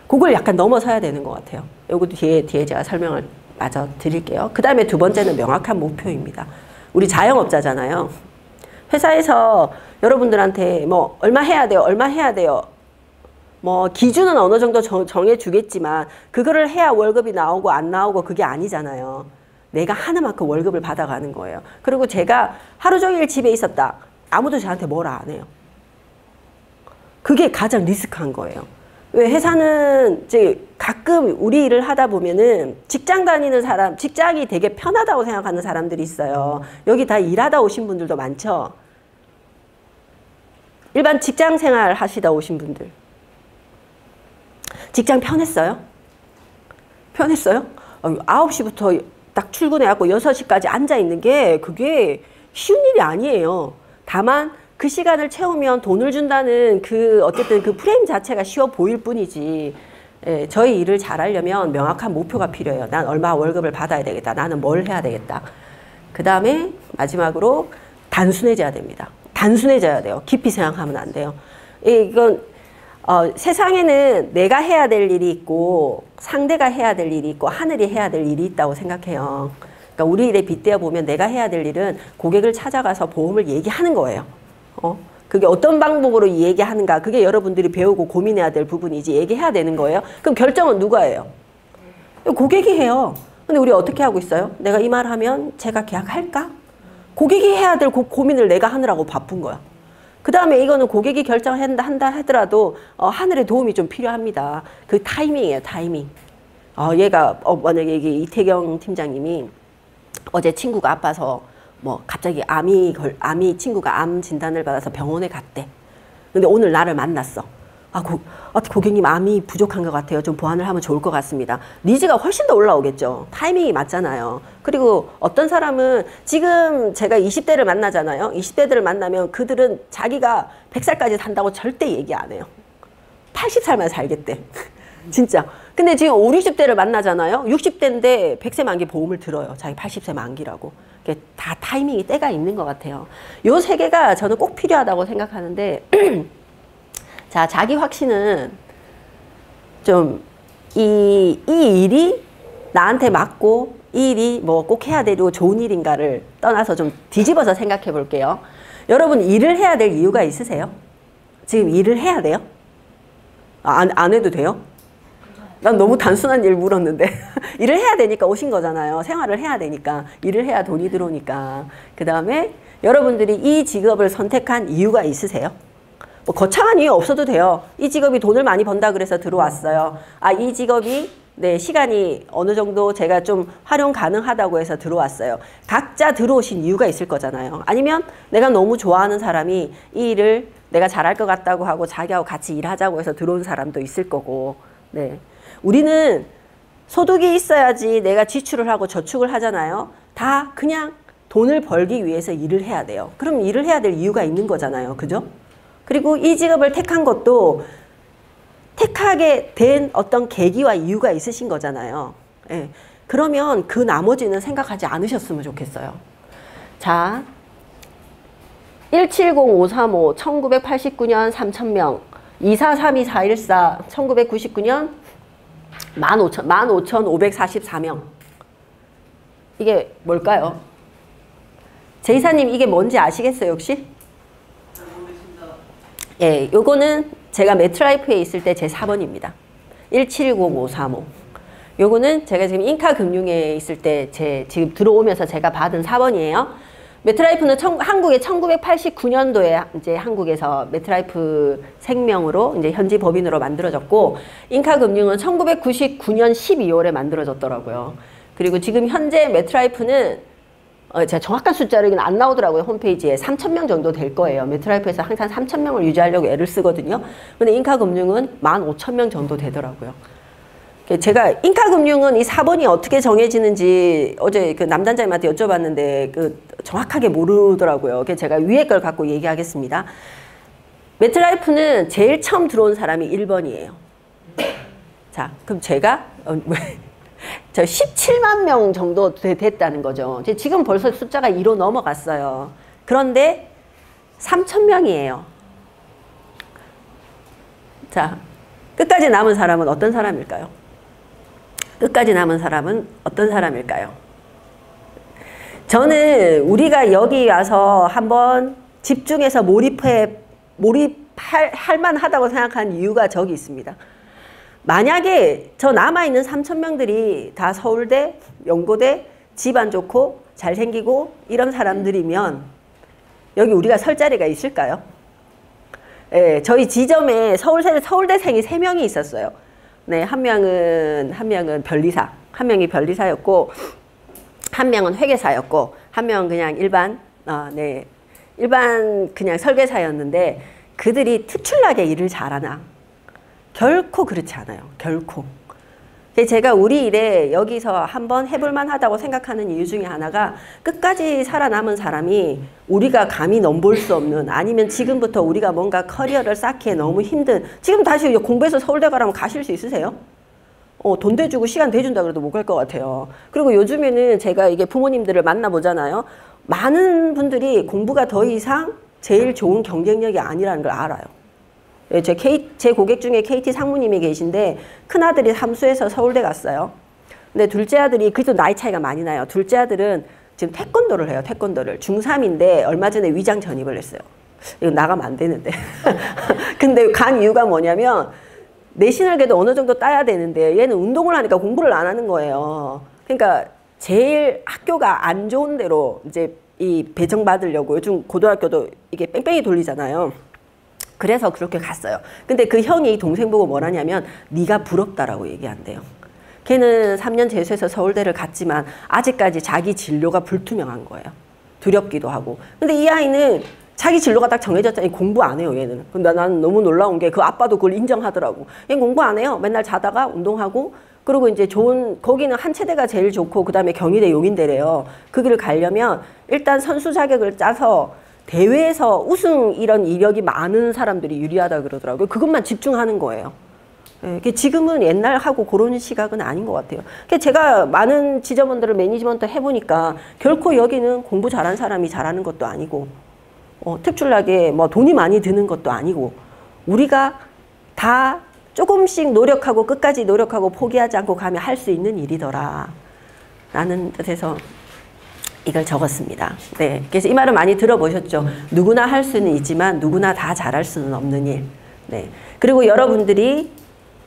그걸 약간 넘어서야 되는 것 같아요. 요것도 뒤에 제가 설명을 마저 드릴게요. 그 다음에 두 번째는 명확한 목표입니다. 우리 자영업자잖아요. 회사에서 여러분들한테 뭐 얼마 해야 돼요? 얼마 해야 돼요? 뭐 기준은 어느 정도 정해주겠지만 그거를 해야 월급이 나오고 안 나오고 그게 아니잖아요. 내가 하는 만큼 월급을 받아가는 거예요. 그리고 제가 하루 종일 집에 있었다. 아무도 저한테 뭐라 안 해요. 그게 가장 리스크한 거예요. 왜 회사는 이제 가끔 우리 일을 하다 보면은 직장 다니는 사람, 직장이 되게 편하다고 생각하는 사람들이 있어요. 여기 다 일하다 오신 분들도 많죠. 일반 직장 생활 하시다 오신 분들. 직장 편했어요? 편했어요? 9시부터 딱 출근해갖고 6시까지 앉아있는 게 그게 쉬운 일이 아니에요. 다만 그 시간을 채우면 돈을 준다는 어쨌든 그 프레임 자체가 쉬워 보일 뿐이지. 예, 저희 일을 잘하려면 명확한 목표가 필요해요. 난 얼마 월급을 받아야 되겠다. 나는 뭘 해야 되겠다. 그 다음에 마지막으로 단순해져야 됩니다. 단순해져야 돼요. 깊이 생각하면 안 돼요. 이건 세상에는 내가 해야 될 일이 있고 상대가 해야 될 일이 있고 하늘이 해야 될 일이 있다고 생각해요. 그러니까 우리 일에 빗대어 보면 내가 해야 될 일은 고객을 찾아가서 보험을 얘기하는 거예요. 그게 어떤 방법으로 얘기하는가 그게 여러분들이 배우고 고민해야 될 부분이지 얘기해야 되는 거예요. 그럼 결정은 누가 해요? 고객이 해요. 근데 우리 어떻게 하고 있어요? 내가 이 말 하면 제가 계약할까? 고객이 해야 될 고민을 내가 하느라고 바쁜 거야. 그 다음에 이거는 고객이 결정한다 하더라도 하늘의 도움이 좀 필요합니다. 그 타이밍이에요. 타이밍. 얘가 만약에 이게 이태경 팀장님이 어제 친구가 아파서 뭐 갑자기 암이 친구가 암 진단을 받아서 병원에 갔대. 근데 오늘 나를 만났어. 고객님 암이 부족한 것 같아요. 좀 보완을 하면 좋을 것 같습니다. 니즈가 훨씬 더 올라오겠죠. 타이밍이 맞잖아요. 그리고 어떤 사람은 지금 제가 20대를 만나잖아요. 20대들을 만나면 그들은 자기가 100살까지 산다고 절대 얘기 안 해요. 80살만 살겠대. 진짜. 근데 지금 5, 60대를 만나잖아요. 60대인데 100세 만기 보험을 들어요. 자기 80세 만기라고. 다 타이밍이 때가 있는 것 같아요. 요 세 개가 저는 꼭 필요하다고 생각하는데 자, 자기 확신은 좀 이 일이 나한테 맞고 이 일이 뭐 꼭 해야 되고 좋은 일인가를 떠나서 좀 뒤집어서 생각해 볼게요. 여러분 일을 해야 될 이유가 있으세요? 지금 일을 해야 돼요? 안 해도 돼요? 난 너무 단순한 일 물었는데 일을 해야 되니까 오신 거잖아요. 생활을 해야 되니까. 일을 해야 돈이 들어오니까. 그 다음에 여러분들이 이 직업을 선택한 이유가 있으세요? 뭐 거창한 이유 없어도 돼요. 이 직업이 돈을 많이 번다 그래서 들어왔어요. 이 직업이 네, 시간이 어느 정도 제가 좀 활용 가능하다고 해서 들어왔어요. 각자 들어오신 이유가 있을 거잖아요. 아니면 내가 너무 좋아하는 사람이 이 일을 내가 잘할 것 같다고 하고 자기하고 같이 일하자고 해서 들어온 사람도 있을 거고. 네. 우리는 소득이 있어야지 내가 지출을 하고 저축을 하잖아요. 다 그냥 돈을 벌기 위해서 일을 해야 돼요. 그럼 일을 해야 될 이유가 있는 거잖아요. 그죠? 그리고 이 직업을 택한 것도 택하게 된 어떤 계기와 이유가 있으신 거잖아요. 예. 그러면 그 나머지는 생각하지 않으셨으면 좋겠어요. 자, 170535, 1989년 3,000명, 2432-414, 1999년 15,544명. 이게 뭘까요? 제이사님, 이게 뭔지 아시겠어요, 혹시? 예, 요거는 제가 매트라이프에 있을 때 제 4번입니다. 170535. 요거는 제가 지금 인카금융에 있을 때 지금 들어오면서 제가 받은 4번이에요. 매트라이프는 한국에 1989년도에 이제 한국에서 매트라이프 생명으로 이제 현지 법인으로 만들어졌고, 인카금융은 1999년 12월에 만들어졌더라고요. 그리고 지금 현재 매트라이프는 제가 정확한 숫자를 안 나오더라고요. 홈페이지에 3,000명 정도 될 거예요. 매트라이프에서 항상 3,000명을 유지하려고 애를 쓰거든요. 근데 인카금융은 15,000명 정도 되더라고요. 제가 인카금융은 이 4번이 어떻게 정해지는지 어제 그 남단장님한테 여쭤봤는데 그 정확하게 모르더라고요. 그래서 제가 위에 걸 갖고 얘기하겠습니다. 매트라이프는 제일 처음 들어온 사람이 1번이에요. 자, 그럼 제가 저 17만 명 정도 됐다는 거죠. 지금 벌써 숫자가 2로 넘어갔어요. 그런데 3,000명이에요. 자, 끝까지 남은 사람은 어떤 사람일까요? 끝까지 남은 사람은 어떤 사람일까요? 저는 우리가 여기 와서 한번 집중해서 몰입할 만하다고 생각한 이유가 저기 있습니다. 만약에 저 남아있는 3,000명들이 다 서울대, 연고대, 집안 좋고 잘생기고 이런 사람들이면 여기 우리가 설 자리가 있을까요? 예, 저희 지점에 서울대생이 3명이 있었어요. 네, 한 명은 변리사, 한 명이 변리사였고, 한 명은 회계사였고, 한 명은 그냥 일반 그냥 설계사였는데 그들이 특출나게 일을 잘하나? 결코 그렇지 않아요. 결코. 제가 우리 일에 여기서 한번 해볼만 하다고 생각하는 이유 중에 하나가 끝까지 살아남은 사람이 우리가 감히 넘볼 수 없는, 아니면 지금부터 우리가 뭔가 커리어를 쌓기에 너무 힘든, 지금 다시 공부해서 서울대 가라면 가실 수 있으세요? 돈 대주고 시간 대준다 그래도 못 갈 것 같아요. 그리고 요즘에는 제가 이게 부모님들을 만나보잖아요. 많은 분들이 공부가 더 이상 제일 좋은 경쟁력이 아니라는 걸 알아요. 제 고객 중에 KT 상무님이 계신데 큰아들이 삼수해서 서울대 갔어요. 근데 둘째 아들이, 그래도 나이 차이가 많이 나요. 둘째 아들은 지금 태권도를 해요. 태권도를. 중3인데 얼마 전에 위장 전입을 했어요. 이거 나가면 안 되는데. 근데 간 이유가 뭐냐면 내신을계도 어느 정도 따야 되는데 얘는 운동을 하니까 공부를 안 하는 거예요. 그러니까 제일 학교가 안 좋은 데로 이제 이 배정받으려고, 요즘 고등학교도 이게 뺑뺑이 돌리잖아요. 그래서 그렇게 갔어요. 근데 그 형이 동생 보고 뭐라냐면 네가 부럽다라고 얘기한대요. 걔는 3년 재수해서 서울대를 갔지만 아직까지 자기 진로가 불투명한 거예요. 두렵기도 하고. 근데 이 아이는 자기 진로가 딱 정해졌잖아요. 공부 안 해요, 얘는. 근데 나는 너무 놀라운 게 그 아빠도 그걸 인정하더라고. 얘는 공부 안 해요. 맨날 자다가 운동하고, 그리고 이제 거기는 한체대가 제일 좋고 그다음에 경희대 용인대래요. 그 길을 가려면 일단 선수 자격을 짜서 대회에서 우승 이런 이력이 많은 사람들이 유리하다 그러더라고요. 그것만 집중하는 거예요. 예, 지금은 옛날하고 그런 시각은 아닌 것 같아요. 제가 많은 지점원들을 매니지먼트 해보니까 결코 여기는 공부 잘한 사람이 잘하는 것도 아니고, 특출나게 뭐 돈이 많이 드는 것도 아니고, 우리가 다 조금씩 노력하고 끝까지 노력하고 포기하지 않고 가면 할 수 있는 일이더라 라는 뜻에서 이걸 적었습니다. 네, 그래서 이 말은 많이 들어보셨죠. 누구나 할 수는 있지만 누구나 다 잘할 수는 없는 일. 네. 그리고 여러분들이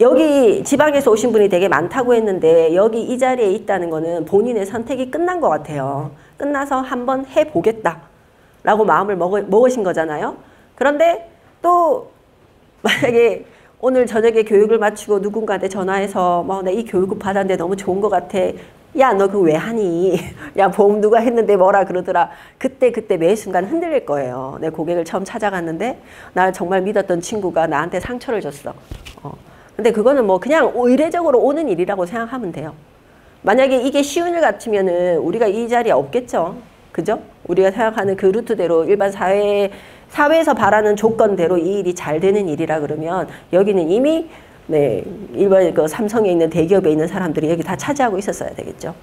여기 지방에서 오신 분이 되게 많다고 했는데 여기 이 자리에 있다는 거는 본인의 선택이 끝난 것 같아요. 끝나서 한번 해보겠다라고 마음을 먹으신 거잖아요. 그런데 또 만약에 오늘 저녁에 교육을 마치고 누군가한테 전화해서 뭐 나 이 교육을 받았는데 너무 좋은 것 같아. 야, 너 그거 왜 하니? 야, 보험 누가 했는데 뭐라 그러더라. 그때 매 순간 흔들릴 거예요. 내 고객을 처음 찾아갔는데 날 정말 믿었던 친구가 나한테 상처를 줬어. 근데 그거는 뭐 그냥 의례적으로 오는 일이라고 생각하면 돼요. 만약에 이게 쉬운 일 같으면은 우리가 이 자리에 없겠죠. 그죠? 우리가 생각하는 그 루트대로 일반 사회에서 바라는 조건대로 이 일이 잘 되는 일이라 그러면 여기는 이미 네, 일반 그 삼성에 있는 대기업에 있는 사람들이 여기 다 차지하고 있었어야 되겠죠.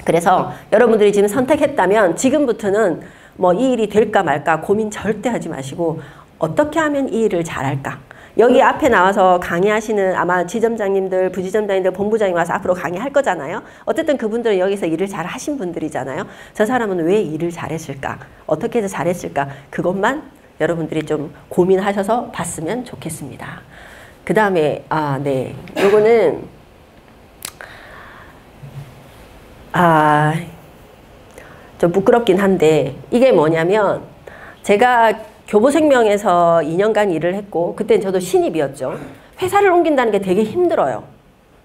그래서 여러분들이 지금 선택했다면 지금부터는 뭐 이 일이 될까 말까 고민 절대 하지 마시고 어떻게 하면 이 일을 잘할까. 여기 앞에 나와서 강의하시는 아마 지점장님들, 부지점장님들, 본부장님 와서 앞으로 강의할 거잖아요. 어쨌든 그분들은 여기서 일을 잘 하신 분들이잖아요. 저 사람은 왜 일을 잘했을까? 어떻게 해서 잘했을까? 그것만 여러분들이 좀 고민하셔서 봤으면 좋겠습니다. 그 다음에 네, 요거는 좀 부끄럽긴 한데 이게 뭐냐면 제가 교보생명에서 2년간 일을 했고 그때는 저도 신입이었죠. 회사를 옮긴다는 게 되게 힘들어요.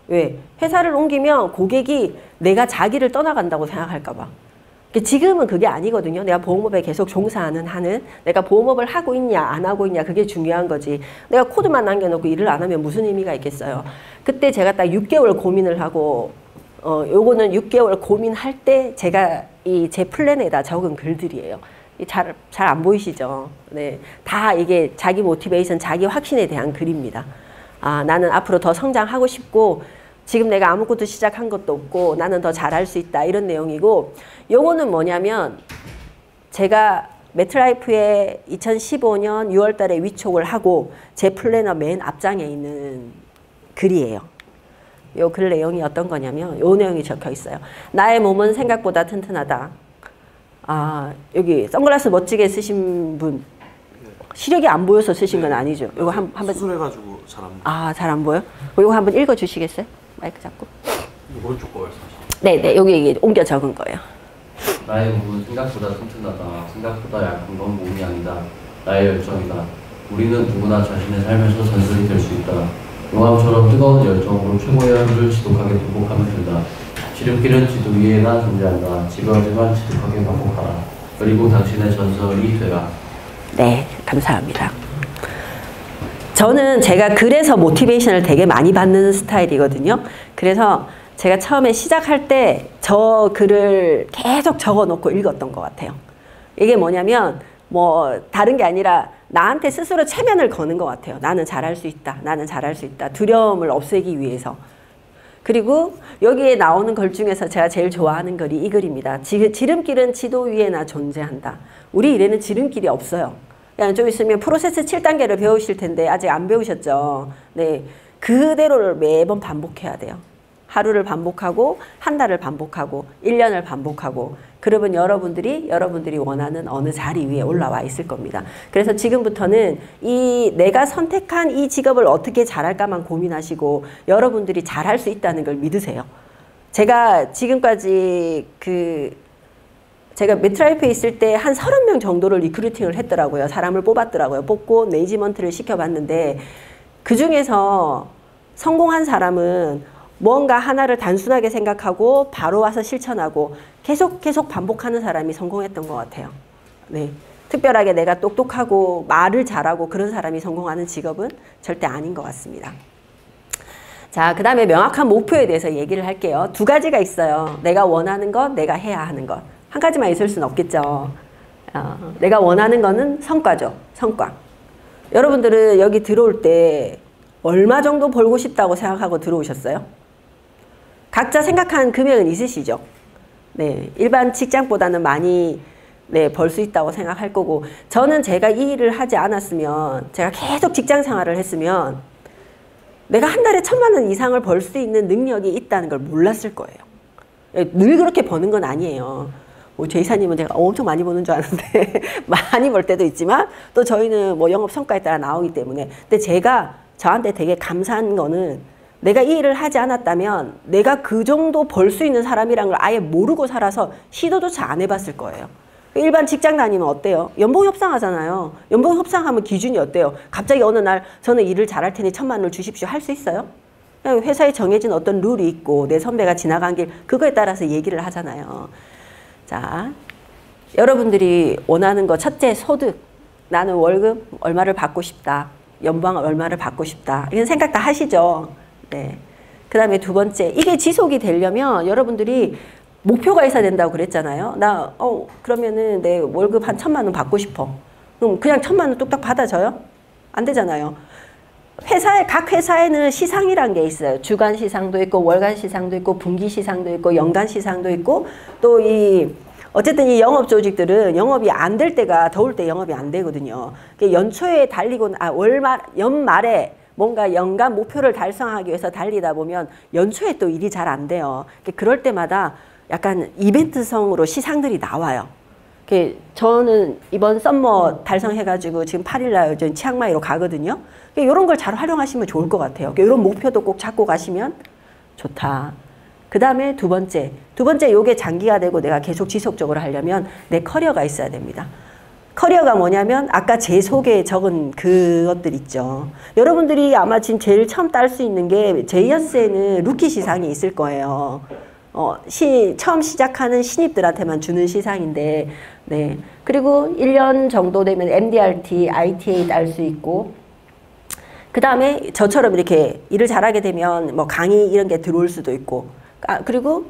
왜? 회사를 옮기면 고객이 내가 자기를 떠나간다고 생각할까 봐. 지금은 그게 아니거든요. 내가 보험업에 계속 종사하는 한은 내가 보험업을 하고 있냐 안 하고 있냐 그게 중요한 거지. 내가 코드만 남겨놓고 일을 안 하면 무슨 의미가 있겠어요. 그때 제가 딱 6개월 고민을 하고 요거는 6개월 고민할 때 제가 이 제 플랜에다 적은 글들이에요. 잘 안 보이시죠? 네, 다 이게 자기 모티베이션, 자기 확신에 대한 글입니다. 나는 앞으로 더 성장하고 싶고 지금 내가 아무것도 시작한 것도 없고 나는 더 잘할 수 있다 이런 내용이고 요거는 뭐냐면 제가 매트라이프에 2015년 6월 달에 위촉을 하고 제 플래너 맨 앞장에 있는 글이에요. 요 글 내용이 어떤 거냐면 요 내용이 적혀 있어요. 나의 몸은 생각보다 튼튼하다. 여기 선글라스 멋지게 쓰신 분 시력이 안 보여서 쓰신 건 아니죠? 요거 한번 수술해가지고 잘 안 보여요. 잘 안 보여? 요거 한번 읽어 주시겠어요? 마이크 잡고. 오른쪽 거 말씀하시죠. 네네, 여기 옮겨 적은 거예요. 나의 몸은 생각보다 튼튼하다. 생각보다 약한 건 몸이 아니다. 나의 열정이다. 우리는 누구나 자신의 삶에서 전설이 될 수 있다. 용암처럼 뜨거운 열정으로 최고의 하루를 지독하게 반복하면 된다. 지름길은 지도 위에나 존재한다. 지루하지만 지독하게 반복하라. 그리고 당신의 전설이 되라. 네, 감사합니다. 저는 제가 글에서 모티베이션을 되게 많이 받는 스타일이거든요. 그래서 제가 처음에 시작할 때 저 글을 계속 적어놓고 읽었던 것 같아요. 이게 뭐냐면 뭐 다른 게 아니라 나한테 스스로 체면을 거는 것 같아요. 나는 잘할 수 있다. 나는 잘할 수 있다. 두려움을 없애기 위해서. 그리고 여기에 나오는 글 중에서 제가 제일 좋아하는 글이 이 글입니다. 지름길은 지도 위에나 존재한다. 우리 일에는 지름길이 없어요. 그냥 좀 있으면 프로세스 7단계를 배우실 텐데 아직 안 배우셨죠. 네, 그대로를 매번 반복해야 돼요. 하루를 반복하고 한 달을 반복하고 1년을 반복하고 그러면 여러분들이 원하는 어느 자리 위에 올라와 있을 겁니다. 그래서 지금부터는 내가 선택한 이 직업을 어떻게 잘할까만 고민하시고 여러분들이 잘할 수 있다는 걸 믿으세요. 제가 지금까지 제가 매트라이프에 있을 때 한 30명 정도를 리크루팅을 했더라고요. 사람을 뽑았더라고요. 뽑고 매니지먼트를 시켜봤는데 그 중에서 성공한 사람은 뭔가 하나를 단순하게 생각하고 바로 와서 실천하고 계속 반복하는 사람이 성공했던 것 같아요. 네, 특별하게 내가 똑똑하고 말을 잘하고 그런 사람이 성공하는 직업은 절대 아닌 것 같습니다. 자, 그 다음에 명확한 목표에 대해서 얘기를 할게요. 두 가지가 있어요. 내가 원하는 것, 내가 해야 하는 것. 한 가지만 있을 수는 없겠죠. 내가 원하는 거는 성과죠. 성과. 여러분들은 여기 들어올 때 얼마 정도 벌고 싶다고 생각하고 들어오셨어요? 각자 생각한 금액은 있으시죠? 네, 일반 직장보다는 많이 벌 수 있다고 생각할 거고 저는 제가 이 일을 하지 않았으면 제가 계속 직장 생활을 했으면 내가 한 달에 1,000만 원 이상을 벌 수 있는 능력이 있다는 걸 몰랐을 거예요. 늘 그렇게 버는 건 아니에요. 제 이사님은 제가 엄청 많이 버는 줄 아는데 많이 벌 때도 있지만 또 저희는 뭐 영업 성과에 따라 나오기 때문에 근데 제가 저한테 되게 감사한 거는 내가 이 일을 하지 않았다면 내가 그 정도 벌 수 있는 사람이란 걸 아예 모르고 살아서 시도조차 안 해봤을 거예요. 일반 직장 다니면 어때요? 연봉 협상하잖아요. 연봉 협상하면 기준이 어때요? 갑자기 어느 날 저는 일을 잘할 테니 1,000만 원을 주십시오. 할 수 있어요? 그냥 회사에 정해진 어떤 룰이 있고 내 선배가 지나간 길 그거에 따라서 얘기를 하잖아요. 자, 여러분들이 원하는 거 첫째 소득. 나는 월급 얼마를 받고 싶다. 연봉 얼마를 받고 싶다. 이런 생각 다 하시죠? 네. 그 다음에 두 번째, 이게 지속이 되려면 여러분들이 목표가 있어야 된다고 그랬잖아요. 그러면은 내 월급 한 1,000만 원 받고 싶어. 그럼 그냥 1,000만 원 뚝딱 받아줘요? 안 되잖아요. 각 회사에는 시상이란 게 있어요. 주간 시상도 있고, 월간 시상도 있고, 분기 시상도 있고, 연간 시상도 있고, 또 어쨌든 이 영업 조직들은 영업이 안 될 때가 더울 때 영업이 안 되거든요. 연초에 달리고, 연말에 뭔가 연간 목표를 달성하기 위해서 달리다 보면 연초에 또 일이 잘 안 돼요. 그럴 때마다 약간 이벤트성으로 시상들이 나와요. 저는 이번 썸머 달성해가지고 지금 8일날 치앙마이로 가거든요. 이런 걸 잘 활용하시면 좋을 것 같아요. 이런 목표도 꼭 잡고 가시면 좋다. 그 다음에 두 번째 요게 장기가 되고 내가 계속 지속적으로 하려면 내 커리어가 있어야 됩니다. 커리어가 뭐냐면 아까 제 속에 적은 그것들 있죠. 여러분들이 아마 지금 제일 처음 딸 수 있는 게 제이어스에는 루키 시상이 있을 거예요. 처음 시작하는 신입들한테만 주는 시상인데, 네. 그리고 1년 정도 되면 MDRT, ITA 딸 수 있고, 그 다음에 저처럼 이렇게 일을 잘하게 되면 뭐 강의 이런 게 들어올 수도 있고, 그리고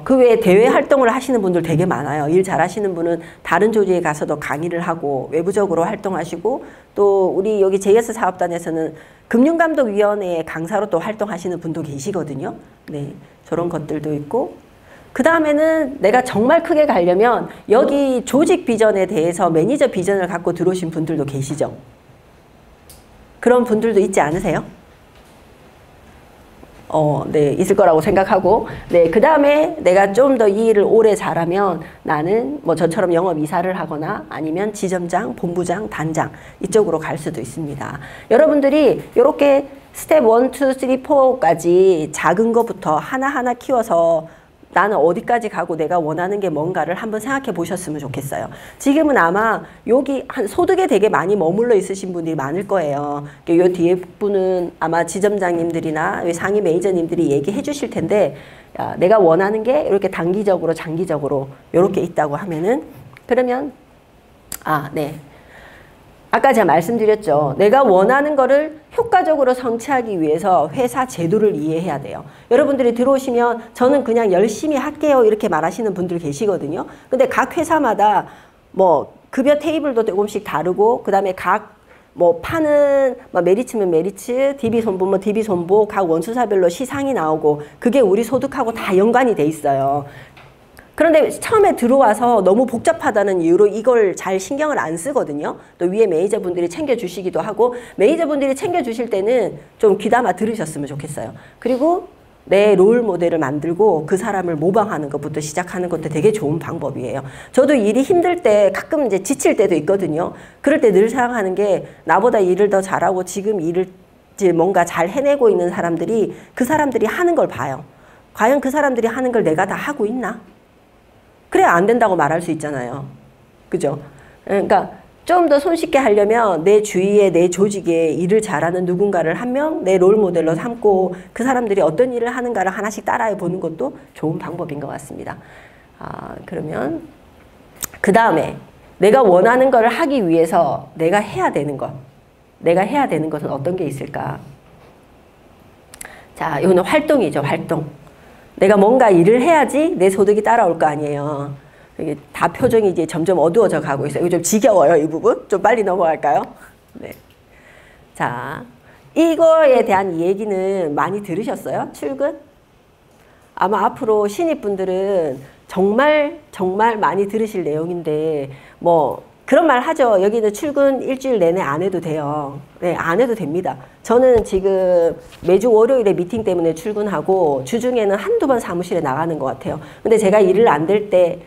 그 외에 대외 활동을 하시는 분들 되게 많아요. 일 잘하시는 분은 다른 조직에 가서도 강의를 하고 외부적으로 활동하시고, 또 우리 여기 JS 사업단에서는 금융감독위원회의 강사로 또 활동하시는 분도 계시거든요. 네, 저런 것들도 있고, 그 다음에는 내가 정말 크게 가려면 여기 조직 비전에 대해서 매니저 비전을 갖고 들어오신 분들도 계시죠. 그런 분들도 있지 않으세요? 네, 있을 거라고 생각하고, 네, 그 다음에 내가 좀 더 이 일을 오래 잘하면 나는 뭐 저처럼 영업 이사를 하거나 아니면 지점장, 본부장, 단장 이쪽으로 갈 수도 있습니다. 여러분들이 이렇게 스텝 1, 2, 3, 4까지 작은 것부터 하나하나 키워서 나는 어디까지 가고 내가 원하는 게 뭔가를 한번 생각해 보셨으면 좋겠어요. 지금은 아마 여기 한 소득에 되게 많이 머물러 있으신 분들이 많을 거예요. 요 뒤에 분은 아마 지점장님들이나 상위 매니저님들이 얘기해 주실 텐데, 내가 원하는 게 이렇게 단기적으로 장기적으로 이렇게 있다고 하면은, 그러면 네. 아까 제가 말씀드렸죠. 내가 원하는 거를 효과적으로 성취하기 위해서 회사 제도를 이해해야 돼요. 여러분들이 들어오시면 저는 그냥 열심히 할게요 이렇게 말하시는 분들 계시거든요. 근데 각 회사마다 뭐 급여 테이블도 조금씩 다르고, 그 다음에 뭐 파는 뭐 메리츠면 메리츠, DB 손보면 DB 손보, 각 원수사별로 시상이 나오고 그게 우리 소득하고 다 연관이 돼 있어요. 그런데 처음에 들어와서 너무 복잡하다는 이유로 이걸 잘 신경을 안 쓰거든요. 또 위에 매니저분들이 챙겨주시기도 하고, 매니저분들이 챙겨주실 때는 좀 귀담아 들으셨으면 좋겠어요. 그리고 내 롤 모델을 만들고 그 사람을 모방하는 것부터 시작하는 것도 되게 좋은 방법이에요. 저도 일이 힘들 때 가끔 이제 지칠 때도 있거든요. 그럴 때 늘 생각하는 게 나보다 일을 더 잘하고 지금 일을 이제 뭔가 잘 해내고 있는 사람들이 그 사람들이 하는 걸 봐요. 과연 그 사람들이 하는 걸 내가 다 하고 있나? 그래야 안 된다고 말할 수 있잖아요. 그죠? 그러니까 좀 더 손쉽게 하려면 내 주위에 내 조직에 일을 잘하는 누군가를 한 명 내 롤 모델로 삼고 그 사람들이 어떤 일을 하는가를 하나씩 따라해 보는 것도 좋은 방법인 것 같습니다. 그러면 그 다음에 내가 원하는 걸 하기 위해서 내가 해야 되는 것은 어떤 게 있을까? 자, 이거는 활동이죠, 활동. 내가 뭔가 일을 해야지 내 소득이 따라올 거 아니에요. 이게 다 표정이 이제 점점 어두워져 가고 있어요. 이거 좀 지겨워요, 이 부분. 좀 빨리 넘어갈까요? 네. 자, 이거에 대한 얘기는 많이 들으셨어요? 출근? 아마 앞으로 신입분들은 정말 많이 들으실 내용인데, 뭐 그런 말 하죠. 여기는 출근 일주일 내내 안 해도 돼요. 네, 안 해도 됩니다. 저는 지금 매주 월요일에 미팅 때문에 출근하고 주중에는 한두 번 사무실에 나가는 것 같아요. 근데 제가 일을 안 될 때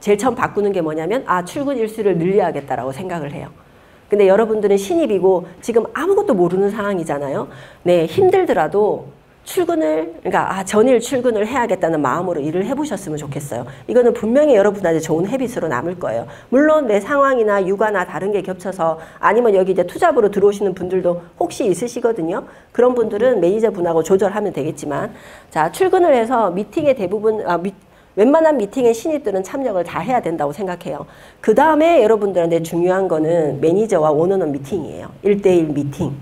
제일 처음 바꾸는 게 뭐냐면 출근 일수를 늘려야겠다라고 생각을 해요. 근데 여러분들은 신입이고 지금 아무것도 모르는 상황이잖아요. 네, 힘들더라도 출근을, 그러니까 전일 출근을 해야겠다는 마음으로 일을 해보셨으면 좋겠어요. 이거는 분명히 여러분한테 좋은 헤빗으로 남을 거예요. 물론 내 상황이나 육아나 다른 게 겹쳐서 아니면 여기 이제 투잡으로 들어오시는 분들도 혹시 있으시거든요. 그런 분들은 매니저분하고 조절하면 되겠지만, 자, 출근을 해서 미팅의 대부분, 웬만한 미팅에 신입들은 참여를 다 해야 된다고 생각해요. 그 다음에 여러분들한테 중요한 거는 매니저와 원어원 미팅이에요. 1대1 미팅.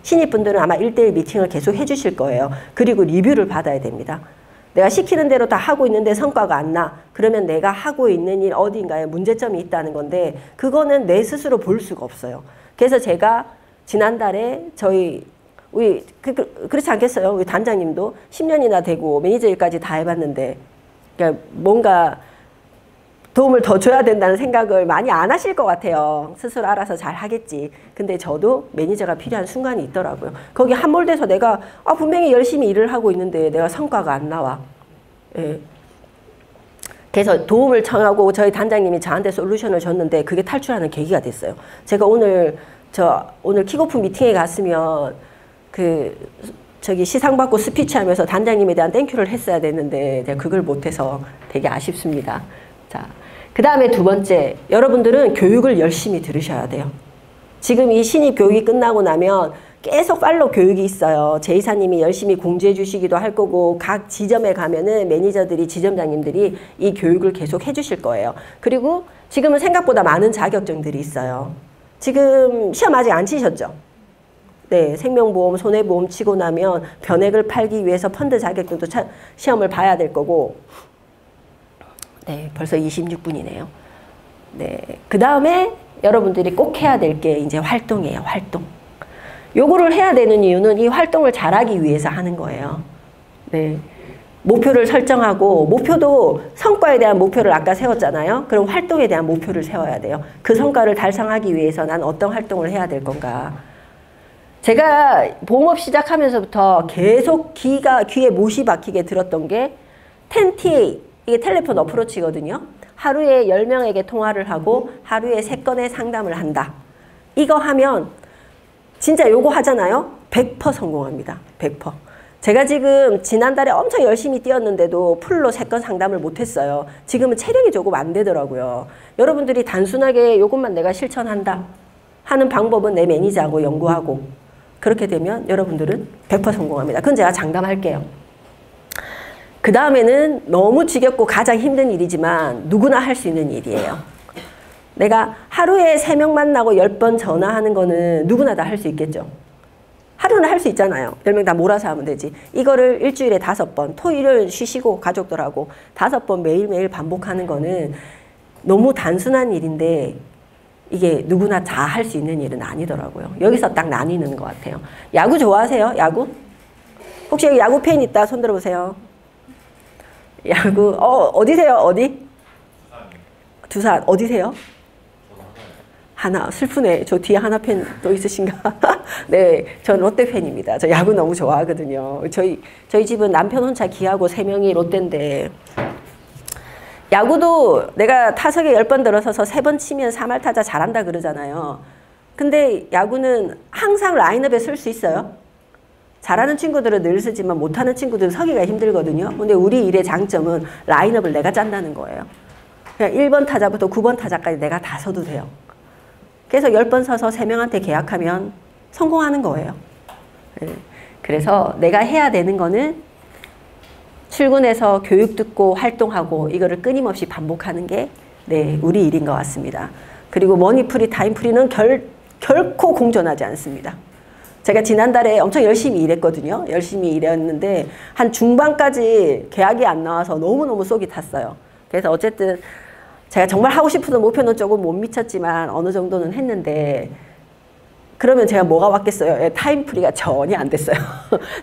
신입분들은 아마 1대1 미팅을 계속 해주실 거예요. 그리고 리뷰를 받아야 됩니다. 내가 시키는 대로 다 하고 있는데 성과가 안 나. 그러면 내가 하고 있는 일 어딘가에 문제점이 있다는 건데 그거는 내 스스로 볼 수가 없어요. 그래서 제가 지난달에 우리 그렇지 않겠어요? 우리 단장님도 10년이나 되고 매니저 일까지 다 해봤는데 그러니까 뭔가 도움을 더 줘야 된다는 생각을 많이 안 하실 것 같아요. 스스로 알아서 잘 하겠지. 근데 저도 매니저가 필요한 순간이 있더라고요. 거기 함몰돼서 내가 분명히 열심히 일을 하고 있는데 내가 성과가 안 나와. 예. 그래서 도움을 청하고 저희 단장님이 저한테 솔루션을 줬는데 그게 탈출하는 계기가 됐어요. 제가 오늘 킥오프 미팅에 갔으면 저기 시상 받고 스피치 하면서 단장님에 대한 땡큐를 했어야 됐는데 제가 그걸 못해서 되게 아쉽습니다. 자, 그 다음에 두 번째, 여러분들은 교육을 열심히 들으셔야 돼요. 지금 이 신입 교육이 끝나고 나면 계속 팔로우 교육이 있어요. 제 이사님이 열심히 공지해 주시기도 할 거고 각 지점에 가면은 매니저들이 지점장님들이 이 교육을 계속 해 주실 거예요. 그리고 지금은 생각보다 많은 자격증들이 있어요. 지금 시험 아직 안 치셨죠? 네, 생명보험, 손해보험 치고 나면 변액을 팔기 위해서 펀드 자격증도 시험을 봐야 될 거고 네, 벌써 26분이네요. 네, 그 다음에 여러분들이 꼭 해야 될 게 이제 활동이에요. 활동. 요거를 해야 되는 이유는 이 활동을 잘하기 위해서 하는 거예요. 네, 목표를 설정하고 목표도 성과에 대한 목표를 아까 세웠잖아요. 그럼 활동에 대한 목표를 세워야 돼요. 그 성과를 달성하기 위해서 난 어떤 활동을 해야 될 건가. 제가 보험업 시작하면서부터 계속 귀에 못이 박히게 들었던 게 10TA, 이게 텔레폰 어프로치거든요. 하루에 10명에게 통화를 하고 하루에 3건의 상담을 한다. 이거 하면 진짜 요거 하잖아요. 100% 성공합니다. 100%. 제가 지금 지난달에 엄청 열심히 뛰었는데도 풀로 3건 상담을 못했어요. 지금은 체력이 조금 안 되더라고요. 여러분들이 단순하게 요것만 내가 실천한다 하는 방법은 내 매니저하고 연구하고 그렇게 되면 여러분들은 100% 성공합니다. 그건 제가 장담할게요. 그 다음에는 너무 지겹고 가장 힘든 일이지만 누구나 할 수 있는 일이에요. 내가 하루에 3명 만나고 10번 전화하는 거는 누구나 다 할 수 있겠죠. 하루는 할 수 있잖아요. 10명 다 몰아서 하면 되지. 이거를 일주일에 5번, 토요일은 쉬시고 가족들하고 5번 매일매일 반복하는 거는 너무 단순한 일인데 이게 누구나 다 할 수 있는 일은 아니더라고요. 여기서 딱 나뉘는 것 같아요. 야구 좋아하세요? 야구? 혹시 여기 야구 팬 있다? 손 들어보세요. 야구, 어디세요? 어디? 두산. 어디세요? 하나. 슬프네. 저 뒤에 하나 팬 또 있으신가? 네, 전 롯데 팬입니다. 저 야구 너무 좋아하거든요. 저희 집은 남편 혼자 기하고 3명이 롯데인데 야구도 내가 타석에 10번 들어서서 3번 치면 3할 타자 잘한다 그러잖아요. 근데 야구는 항상 라인업에 쓸 수 있어요. 잘하는 친구들은 늘 쓰지만 못하는 친구들은 서기가 힘들거든요. 근데 우리 일의 장점은 라인업을 내가 짠다는 거예요. 그냥 1번 타자부터 9번 타자까지 내가 다 서도 돼요. 그래서 10번 서서 3명한테 계약하면 성공하는 거예요. 그래서 내가 해야 되는 거는 출근해서 교육 듣고 활동하고 이거를 끊임없이 반복하는 게 우리 일인 것 같습니다. 그리고 머니프리, 타임프리는 결코 공존하지 않습니다. 제가 지난달에 엄청 열심히 일했거든요. 열심히 일했는데 한 중반까지 계약이 안 나와서 너무너무 속이 탔어요. 그래서 어쨌든 제가 정말 하고 싶은 목표는 조금 못 미쳤지만 어느 정도는 했는데 그러면 제가 뭐가 왔겠어요? 타임프리가 전혀 안 됐어요.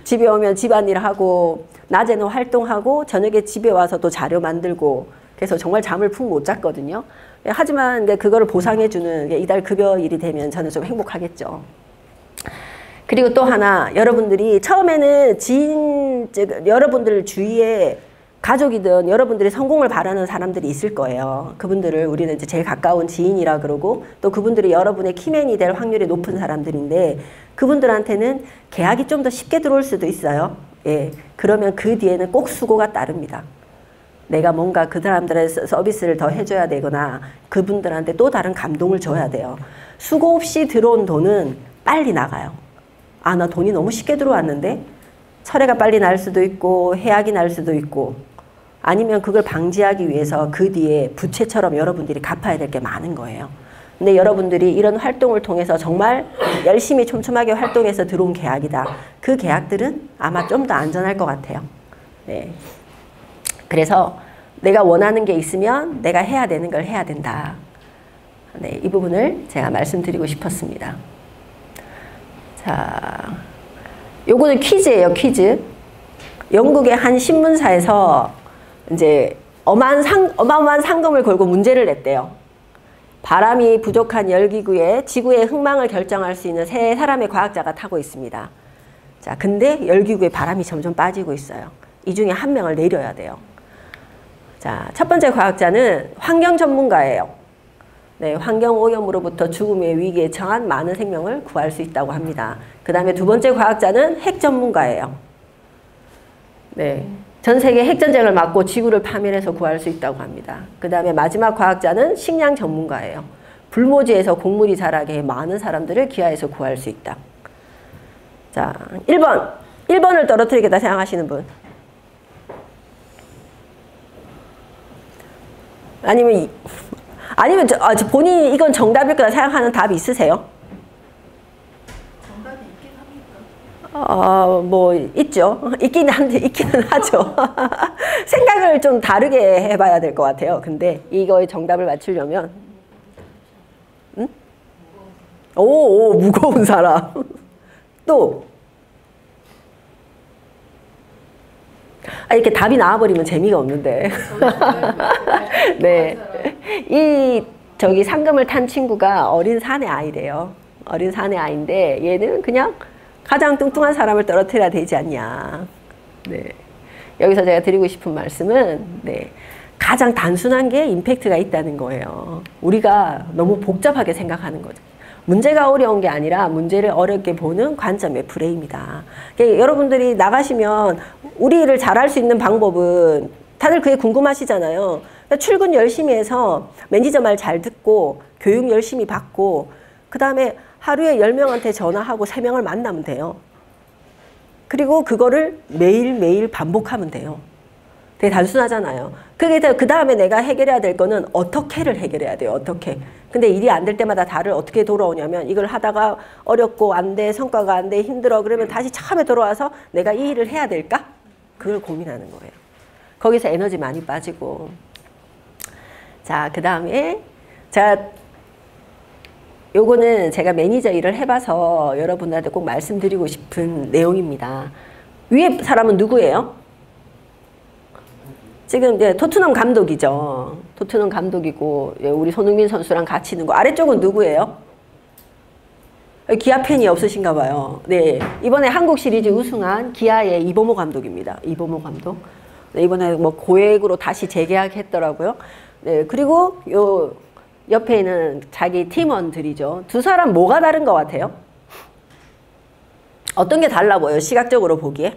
집에 오면 집안일 하고 낮에는 활동하고 저녁에 집에 와서 또 자료 만들고 그래서 정말 잠을 푹 못 잤거든요. 하지만 그거를 보상해주는 이달 급여일이 되면 저는 좀 행복하겠죠. 그리고 또 하나, 여러분들이 처음에는 여러분들 주위에 가족이든 여러분들이 성공을 바라는 사람들이 있을 거예요. 그분들을 우리는 이제 제일 가까운 지인이라 그러고 또 그분들이 여러분의 키맨이 될 확률이 높은 사람들인데 그분들한테는 계약이 좀 더 쉽게 들어올 수도 있어요. 예, 그러면 그 뒤에는 꼭 수고가 따릅니다. 내가 뭔가 그 사람들의 서비스를 더 해줘야 되거나 그분들한테 또 다른 감동을 줘야 돼요. 수고 없이 들어온 돈은 빨리 나가요. 아, 나 돈이 너무 쉽게 들어왔는데 철회가 빨리 날 수도 있고 해약이 날 수도 있고 아니면 그걸 방지하기 위해서 그 뒤에 부채처럼 여러분들이 갚아야 될 게 많은 거예요. 근데 여러분들이 이런 활동을 통해서 정말 열심히 촘촘하게 활동해서 들어온 계약이다. 그 계약들은 아마 좀 더 안전할 것 같아요. 네. 그래서 내가 원하는 게 있으면 내가 해야 되는 걸 해야 된다. 네, 이 부분을 제가 말씀드리고 싶었습니다. 자, 요거는 퀴즈예요, 퀴즈. 영국의 한 신문사에서 이제 어마어마한 상금을 걸고 문제를 냈대요. 바람이 부족한 열기구에 지구의 흥망을 결정할 수 있는 세 사람의 과학자가 타고 있습니다. 자, 근데 열기구에 바람이 점점 빠지고 있어요. 이 중에 한 명을 내려야 돼요. 자, 첫 번째 과학자는 환경 전문가예요. 네, 환경 오염으로부터 죽음의 위기에 처한 많은 생명을 구할 수 있다고 합니다. 그 다음에 두 번째 과학자는 핵 전문가예요. 네, 전 세계 핵전쟁을 막고 지구를 파멸해서 구할 수 있다고 합니다. 그 다음에 마지막 과학자는 식량 전문가예요. 불모지에서 곡물이 자라게 많은 사람들을 기아에서 구할 수 있다. 자, 1번. 1번을 떨어뜨리겠다 생각하시는 분. 아니면 본인이 이건 정답일 거라 생각하는 답이 있으세요? 정답이 있긴 합니까? 뭐 있죠. 있기는 하죠. 생각을 좀 다르게 해봐야 될 것 같아요. 근데 이거의 정답을 맞추려면 응? 오, 무거운 사람. 또 이렇게 답이 나와버리면 재미가 없는데. 네, 이 상금을 탄 친구가 어린 사내 아이래요. 어린 사내 아이인데 얘는 그냥 가장 뚱뚱한 사람을 떨어뜨려야 되지 않냐. 네, 여기서 제가 드리고 싶은 말씀은 네, 가장 단순한 게 임팩트가 있다는 거예요. 우리가 너무 복잡하게 생각하는 거죠. 문제가 어려운 게 아니라 문제를 어렵게 보는 관점의 프레임이다. 그러니까 여러분들이 나가시면 우리 일을 잘할 수 있는 방법은 다들 그게 궁금하시잖아요. 그러니까 출근 열심히 해서 매니저 말 잘 듣고 교육 열심히 받고 그 다음에 하루에 10명한테 전화하고 3명을 만나면 돼요. 그리고 그거를 매일매일 반복하면 돼요. 되게 단순하잖아요. 그 다음에 내가 해결해야 될 거는 어떻게를 해결해야 돼요. 어떻게. 근데 일이 안 될 때마다 다를 어떻게 돌아오냐면 이걸 하다가 어렵고 안 돼, 성과가 안 돼, 힘들어. 그러면 다시 처음에 돌아와서 내가 이 일을 해야 될까? 그걸 고민하는 거예요. 거기서 에너지 많이 빠지고. 자, 그 다음에 요거는 제가 매니저 일을 해봐서 여러분들한테 꼭 말씀드리고 싶은 내용입니다. 위에 사람은 누구예요? 지금 이제 토트넘 감독이죠. 토트넘 감독이고 우리 손흥민 선수랑 같이 있는 거. 아래쪽은 누구예요? 기아 팬이 없으신가 봐요. 네, 이번에 한국 시리즈 우승한 기아의 이범호 감독입니다. 이범호 감독. 네, 이번에 뭐 고액으로 다시 재계약했더라고요. 네, 그리고 요 옆에 있는 자기 팀원들이죠. 두 사람 뭐가 다른 것 같아요? 어떤 게 달라 보여요? 시각적으로 보기에?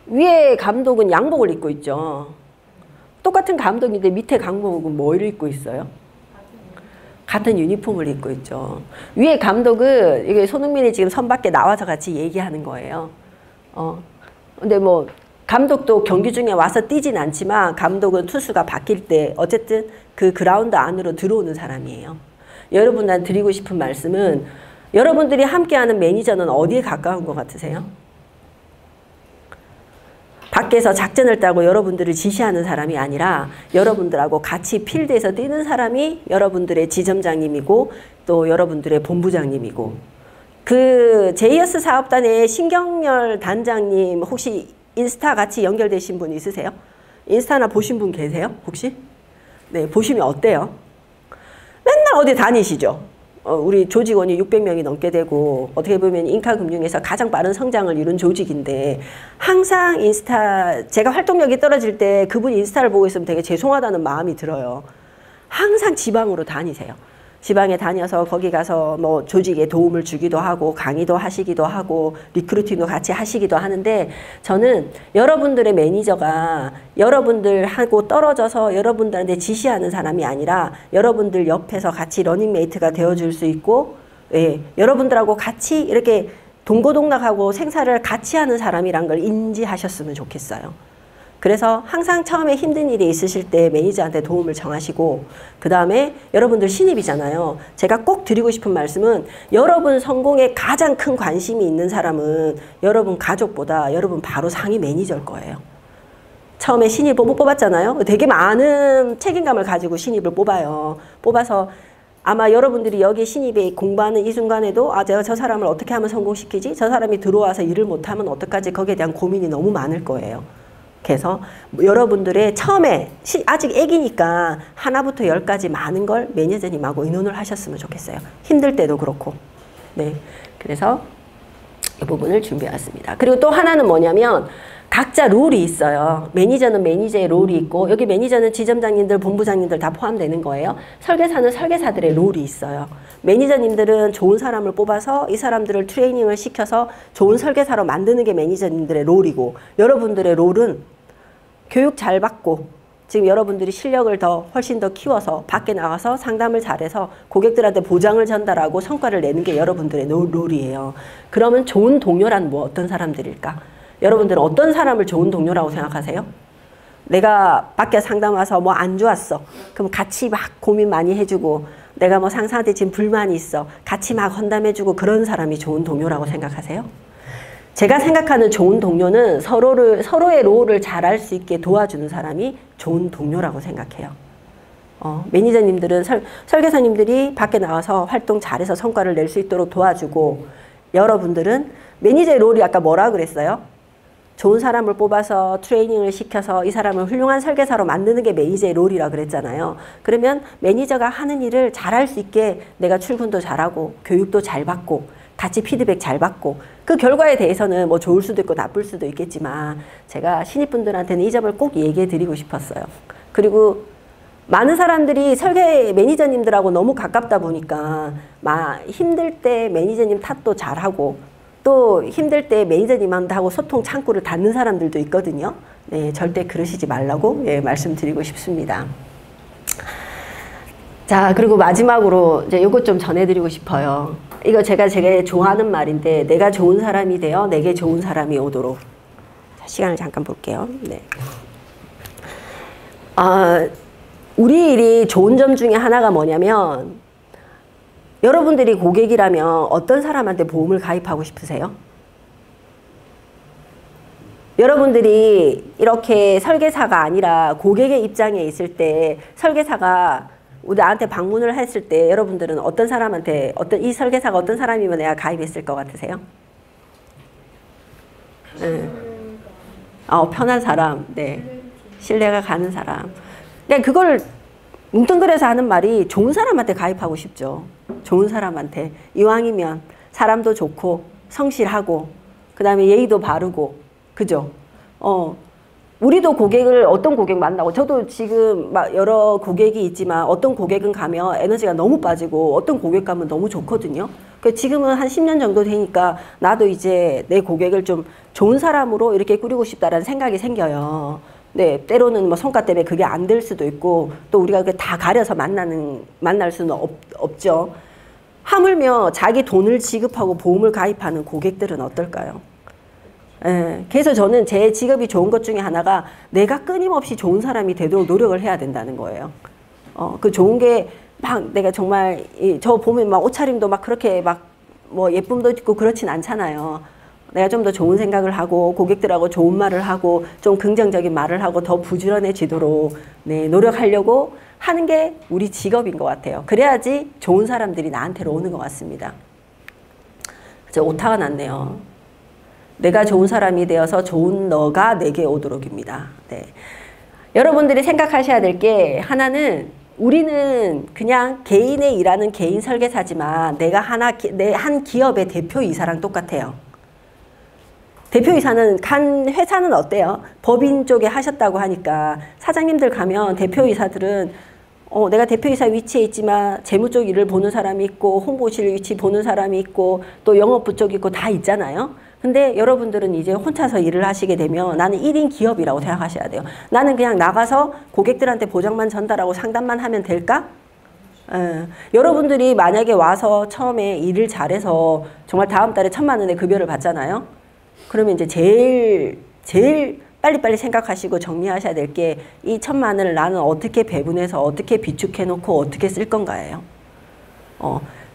위에 감독은 양복을 입고 있죠. 똑같은 감독인데 밑에 감독은 뭘 입고 있어요? 같은 유니폼을 입고 있죠. 위에 감독은 이게 손흥민이 지금 선 밖에 나와서 같이 얘기하는 거예요. 근데 뭐 감독도 경기 중에 와서 뛰진 않지만 감독은 투수가 바뀔 때 어쨌든 그 그라운드 안으로 들어오는 사람이에요. 여러분한테 드리고 싶은 말씀은 여러분들이 함께하는 매니저는 어디에 가까운 것 같으세요? 밖에서 작전을 짜고 여러분들을 지시하는 사람이 아니라 여러분들하고 같이 필드에서 뛰는 사람이 여러분들의 지점장님이고 또 여러분들의 본부장님이고 그 제이어스 사업단의 신경열 단장님 혹시 인스타 같이 연결되신 분 있으세요? 인스타나 보신 분 계세요? 혹시? 네, 보시면 어때요? 맨날 어디 다니시죠? 우리 조직원이 600명이 넘게 되고 어떻게 보면 인카금융에서 가장 빠른 성장을 이룬 조직인데 항상 인스타 제가 활동력이 떨어질 때 그분 인스타를 보고 있으면 되게 죄송하다는 마음이 들어요. 항상 지방으로 다니세요. 지방에 다녀서 거기 가서 뭐 조직에 도움을 주기도 하고 강의도 하시기도 하고 리크루팅도 같이 하시기도 하는데 저는 여러분들의 매니저가 여러분들하고 떨어져서 여러분들한테 지시하는 사람이 아니라 여러분들 옆에서 같이 러닝메이트가 되어줄 수 있고 예, 여러분들하고 같이 이렇게 동고동락하고 생사를 같이 하는 사람이란 걸 인지하셨으면 좋겠어요. 그래서 항상 처음에 힘든 일이 있으실 때 매니저한테 도움을 청하시고 그 다음에 여러분들 신입이잖아요. 제가 꼭 드리고 싶은 말씀은 여러분 성공에 가장 큰 관심이 있는 사람은 여러분 가족보다 여러분 바로 상위 매니저일 거예요. 처음에 신입 뽑았잖아요. 되게 많은 책임감을 가지고 신입을 뽑아요. 뽑아서 아마 여러분들이 여기 신입에 공부하는 이 순간에도 아 제가 저 사람을 어떻게 하면 성공시키지? 저 사람이 들어와서 일을 못하면 어떡하지? 거기에 대한 고민이 너무 많을 거예요. 그래서 여러분들의 처음에 아직 애기니까 하나부터 10까지 많은 걸 매니저님하고 의논을 하셨으면 좋겠어요. 힘들 때도 그렇고. 네, 그래서 이 부분을 준비해왔습니다. 그리고 또 하나는 뭐냐면 각자 롤이 있어요. 매니저는 매니저의 롤이 있고 여기 매니저는 지점장님들, 본부장님들 다 포함되는 거예요. 설계사는 설계사들의 롤이 있어요. 매니저님들은 좋은 사람을 뽑아서 이 사람들을 트레이닝을 시켜서 좋은 설계사로 만드는 게 매니저님들의 롤이고 여러분들의 롤은 교육 잘 받고 지금 여러분들이 실력을 훨씬 더 키워서 밖에 나가서 상담을 잘해서 고객들한테 보장을 전달하고 성과를 내는 게 여러분들의 롤이에요. 그러면 좋은 동료란 뭐 어떤 사람들일까? 여러분들은 어떤 사람을 좋은 동료라고 생각하세요? 내가 밖에 상담 와서 뭐 안 좋았어. 그럼 같이 막 고민 많이 해주고 내가 뭐 상사한테 지금 불만이 있어. 같이 막 헌담해주고 그런 사람이 좋은 동료라고 생각하세요? 제가 생각하는 좋은 동료는 서로의 롤을 잘할 수 있게 도와주는 사람이 좋은 동료라고 생각해요. 매니저님들은 설계사님들이 밖에 나와서 활동 잘해서 성과를 낼 수 있도록 도와주고 여러분들은 매니저의 롤이 아까 뭐라 그랬어요? 좋은 사람을 뽑아서 트레이닝을 시켜서 이 사람을 훌륭한 설계사로 만드는 게 매니저의 롤이라 그랬잖아요. 그러면 매니저가 하는 일을 잘할 수 있게 내가 출근도 잘하고 교육도 잘 받고 같이 피드백 잘 받고 그 결과에 대해서는 뭐 좋을 수도 있고 나쁠 수도 있겠지만 제가 신입분들한테는 이 점을 꼭 얘기해 드리고 싶었어요. 그리고 많은 사람들이 설계 매니저님들하고 너무 가깝다 보니까 힘들 때 매니저님 탓도 잘하고 또 힘들 때 매니저님하고 소통 창구를 닫는 사람들도 있거든요. 네, 절대 그러시지 말라고 말씀드리고 싶습니다. 자, 그리고 마지막으로 이제 요것 좀 전해드리고 싶어요. 이거 제가 좋아하는 말인데 내가 좋은 사람이 되어 내게 좋은 사람이 오도록. 자, 시간을 잠깐 볼게요. 네. 우리 일이 좋은 점 중에 하나가 뭐냐면 여러분들이 고객이라면 어떤 사람한테 보험을 가입하고 싶으세요? 여러분들이 이렇게 설계사가 아니라 고객의 입장에 있을 때 설계사가 나한테 방문을 했을 때 여러분들은 어떤 사람한테 이 설계사가 어떤 사람이면 내가 가입했을 것 같으세요? 편한 사람, 네, 신뢰가 가는 사람. 그러니까 그걸 뭉뚱그려서 하는 말이 좋은 사람한테 가입하고 싶죠. 좋은 사람한테. 이왕이면 사람도 좋고 성실하고 그 다음에 예의도 바르고 그죠? 우리도 어떤 고객 만나고 저도 지금 막 여러 고객이 있지만 어떤 고객은 가면 에너지가 너무 빠지고 어떤 고객 가면 너무 좋거든요. 지금은 한 10년 정도 되니까 나도 이제 내 고객을 좀 좋은 사람으로 이렇게 꾸리고 싶다라는 생각이 생겨요. 네, 때로는 뭐 성과 때문에 그게 안 될 수도 있고 또 우리가 그게 다 가려서 만날 수는 없죠. 하물며 자기 돈을 지급하고 보험을 가입하는 고객들은 어떨까요? 예, 그래서 저는 제 직업이 좋은 것 중에 하나가 내가 끊임없이 좋은 사람이 되도록 노력을 해야 된다는 거예요. 그 좋은 게 막 내가 정말 저 보면 막 옷차림도 막 그렇게 막 뭐 예쁨도 있고 그렇진 않잖아요. 내가 좀 더 좋은 생각을 하고 고객들하고 좋은 말을 하고 좀 긍정적인 말을 하고 더 부지런해지도록 네, 노력하려고 하는 게 우리 직업인 것 같아요. 그래야지 좋은 사람들이 나한테로 오는 것 같습니다. 저 오타가 났네요. 내가 좋은 사람이 되어서 좋은 너가 내게 오도록입니다. 네. 여러분들이 생각하셔야 될 게 하나는 우리는 그냥 개인의 일하는 개인 설계사지만 내가 내 한 기업의 대표이사랑 똑같아요. 대표이사는 회사는 어때요? 법인 쪽에 하셨다고 하니까 사장님들 가면 대표이사들은 내가 대표이사 위치에 있지만 재무 쪽 일을 보는 사람이 있고 홍보실 위치 보는 사람이 있고 또 영업부 쪽 있고 다 있잖아요. 근데 여러분들은 이제 혼자서 일을 하시게 되면 나는 1인 기업이라고 생각하셔야 돼요. 나는 그냥 나가서 고객들한테 보장만 전달하고 상담만 하면 될까? 여러분들이 만약에 와서 처음에 일을 잘해서 정말 다음 달에 1,000만 원의 급여를 받잖아요. 그러면 이제 제일 빨리빨리 생각하시고 정리하셔야 될 게 이 1,000만 원을 나는 어떻게 배분해서 어떻게 비축해 놓고 어떻게 쓸 건가예요.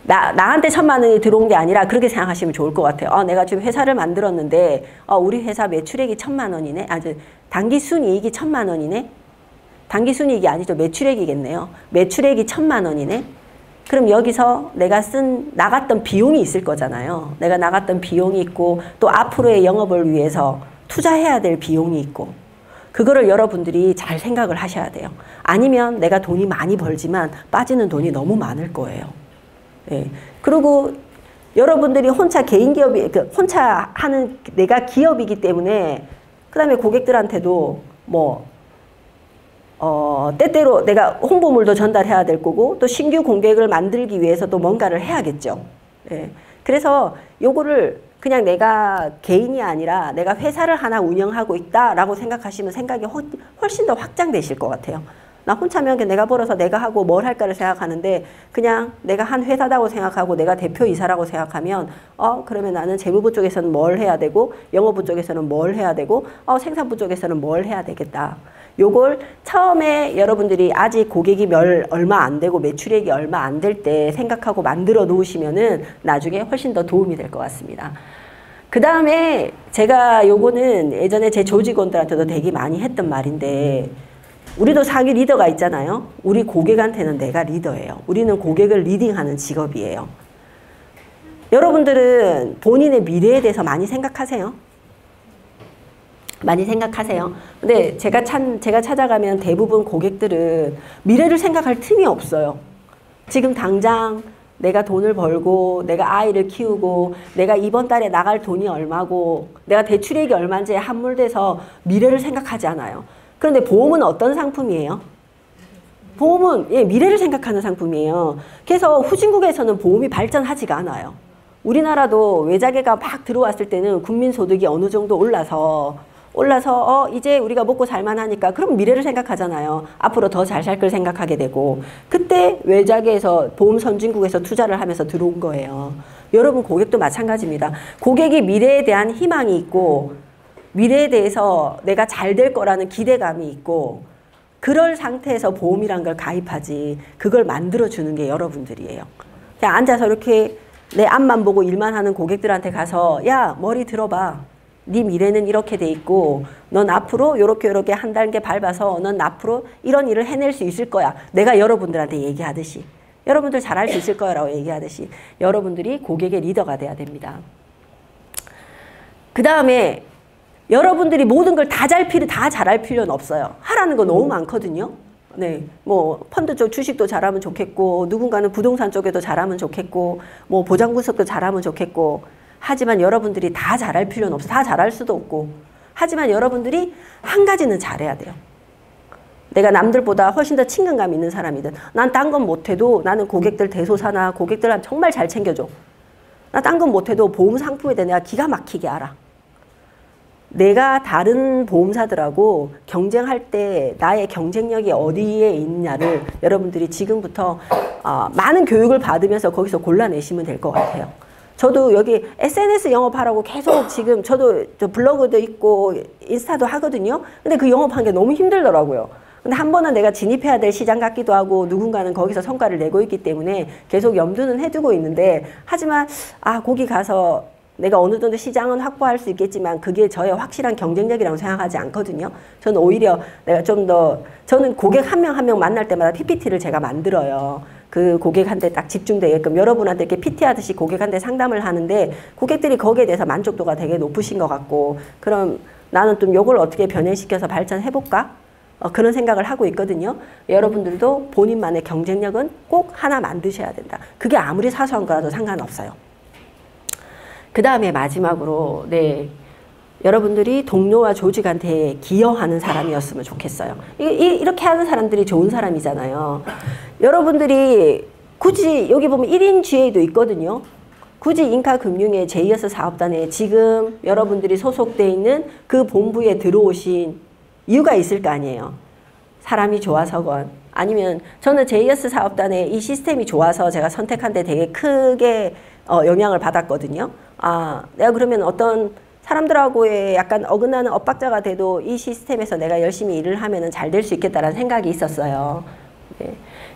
나한테 1,000만 원이 들어온 게 아니라 그렇게 생각하시면 좋을 것 같아요. 내가 지금 회사를 만들었는데 우리 회사 매출액이 1,000만 원이네. 단기 순이익이 1,000만 원이네. 단기 순이익이 아니죠. 매출액이겠네요. 매출액이 1,000만 원이네. 그럼 여기서 내가 나갔던 비용이 있을 거잖아요. 내가 나갔던 비용이 있고 또 앞으로의 영업을 위해서 투자해야 될 비용이 있고 그거를 여러분들이 잘 생각을 하셔야 돼요. 아니면 내가 돈이 많이 벌지만 빠지는 돈이 너무 많을 거예요. 예. 그리고 여러분들이 혼자 개인 기업이 혼자 하는 내가 기업이기 때문에 그다음에 고객들한테도 때때로 내가 홍보물도 전달해야 될 거고 또 신규 고객을 만들기 위해서 또 뭔가를 해야겠죠. 예. 그래서 요거를 그냥 내가 개인이 아니라 내가 회사를 하나 운영하고 있다라고 생각하시면 생각이 훨씬 더 확장되실 것 같아요. 나 혼자면 내가 벌어서 내가 하고 뭘 할까를 생각하는데 그냥 내가 한 회사다고 생각하고 내가 대표이사라고 생각하면 그러면 나는 재무부 쪽에서는 뭘 해야 되고 영업부 쪽에서는 뭘 해야 되고 생산부 쪽에서는 뭘 해야 되겠다. 요걸 처음에 여러분들이 아직 고객이 얼마 안 되고 매출액이 얼마 안 될 때 생각하고 만들어 놓으시면은 나중에 훨씬 더 도움이 될 것 같습니다. 그 다음에 제가 요거는 예전에 제 조직원들한테도 되게 많이 했던 말인데 우리도 상위 리더가 있잖아요. 우리 고객한테는 내가 리더예요. 우리는 고객을 리딩하는 직업이에요. 여러분들은 본인의 미래에 대해서 많이 생각하세요? 많이 생각하세요. 근데 제가 찾아가면 대부분 고객들은 미래를 생각할 틈이 없어요. 지금 당장 내가 돈을 벌고 내가 아이를 키우고 내가 이번 달에 나갈 돈이 얼마고 내가 대출액이 얼마인지에 함몰돼서 미래를 생각하지 않아요. 그런데 보험은 어떤 상품이에요? 보험은 미래를 생각하는 상품이에요. 그래서 후진국에서는 보험이 발전하지가 않아요. 우리나라도 외자계가 막 들어왔을 때는 국민소득이 어느 정도 올라서 이제 우리가 먹고 살만하니까 그럼 미래를 생각하잖아요. 앞으로 더 잘 살 걸 생각하게 되고 그때 외자계에서 보험 선진국에서 투자를 하면서 들어온 거예요. 여러분 고객도 마찬가지입니다. 고객이 미래에 대한 희망이 있고 미래에 대해서 내가 잘 될 거라는 기대감이 있고 그럴 상태에서 보험이란 걸 가입하지 그걸 만들어주는 게 여러분들이에요. 그냥 앉아서 이렇게 내 앞만 보고 일만 하는 고객들한테 가서 야 머리 들어봐. 네 미래는 이렇게 돼 있고 넌 앞으로 요렇게 한 단계 밟아서 넌 앞으로 이런 일을 해낼 수 있을 거야. 내가 여러분들한테 얘기하듯이 여러분들 잘할 수 있을 거라고 얘기하듯이 여러분들이 고객의 리더가 돼야 됩니다. 그 다음에 여러분들이 모든 걸 다 잘할 필요는 없어요. 하라는 거 너무 많거든요. 네, 펀드 쪽 주식도 잘하면 좋겠고 누군가는 부동산 쪽에도 잘하면 좋겠고 보장분석도 잘하면 좋겠고 하지만 여러분들이 다 잘할 필요는 없어. 다 잘할 수도 없고. 하지만 여러분들이 한 가지는 잘해야 돼요. 내가 남들보다 훨씬 더 친근감 있는 사람이든 난 딴 건 못해도 나는 고객들 대소사나 고객들한테 정말 잘 챙겨줘. 나 딴 건 못해도 보험 상품에 대해 내가 기가 막히게 알아. 내가 다른 보험사들하고 경쟁할 때 나의 경쟁력이 어디에 있느냐를 여러분들이 지금부터 많은 교육을 받으면서 거기서 골라내시면 될 것 같아요. 저도 여기 SNS 영업하라고 계속 지금 저도 블로그도 있고 인스타도 하거든요. 근데 그 영업하는 게 너무 힘들더라고요. 근데 한 번은 내가 진입해야 될 시장 같기도 하고 누군가는 거기서 성과를 내고 있기 때문에 계속 염두는 해두고 있는데 하지만 거기 가서 내가 어느 정도 시장은 확보할 수 있겠지만 그게 저의 확실한 경쟁력이라고 생각하지 않거든요. 저는 오히려 내가 저는 고객 한 명 한 명 만날 때마다 PPT를 제가 만들어요. 그 고객한테 딱 집중되게끔 여러분한테 이렇게 PT 하듯이 고객한테 상담을 하는데 고객들이 거기에 대해서 만족도가 되게 높으신 것 같고 그럼 나는 좀 요걸 어떻게 변형시켜서 발전해볼까? 그런 생각을 하고 있거든요. 여러분들도 본인만의 경쟁력은 꼭 하나 만드셔야 된다. 그게 아무리 사소한 거라도 상관없어요. 그 다음에 마지막으로 여러분들이 동료와 조직한테 기여하는 사람이었으면 좋겠어요. 이렇게 하는 사람들이 좋은 사람이잖아요. 여러분들이 굳이 여기 보면 1인 GA도 있거든요. 굳이 인카금융의 제이어스 사업단에 지금 여러분들이 소속돼 있는 그 본부에 들어오신 이유가 있을 거 아니에요. 사람이 좋아서건 아니면 저는 제이어스 사업단의 이 시스템이 좋아서 제가 선택한 데 되게 크게 영향을 받았거든요. 아, 내가 그러면 어떤 사람들하고의 약간 어긋나는 엇박자가 돼도 이 시스템에서 내가 열심히 일을 하면 잘 될 수 있겠다라는 생각이 있었어요. 네.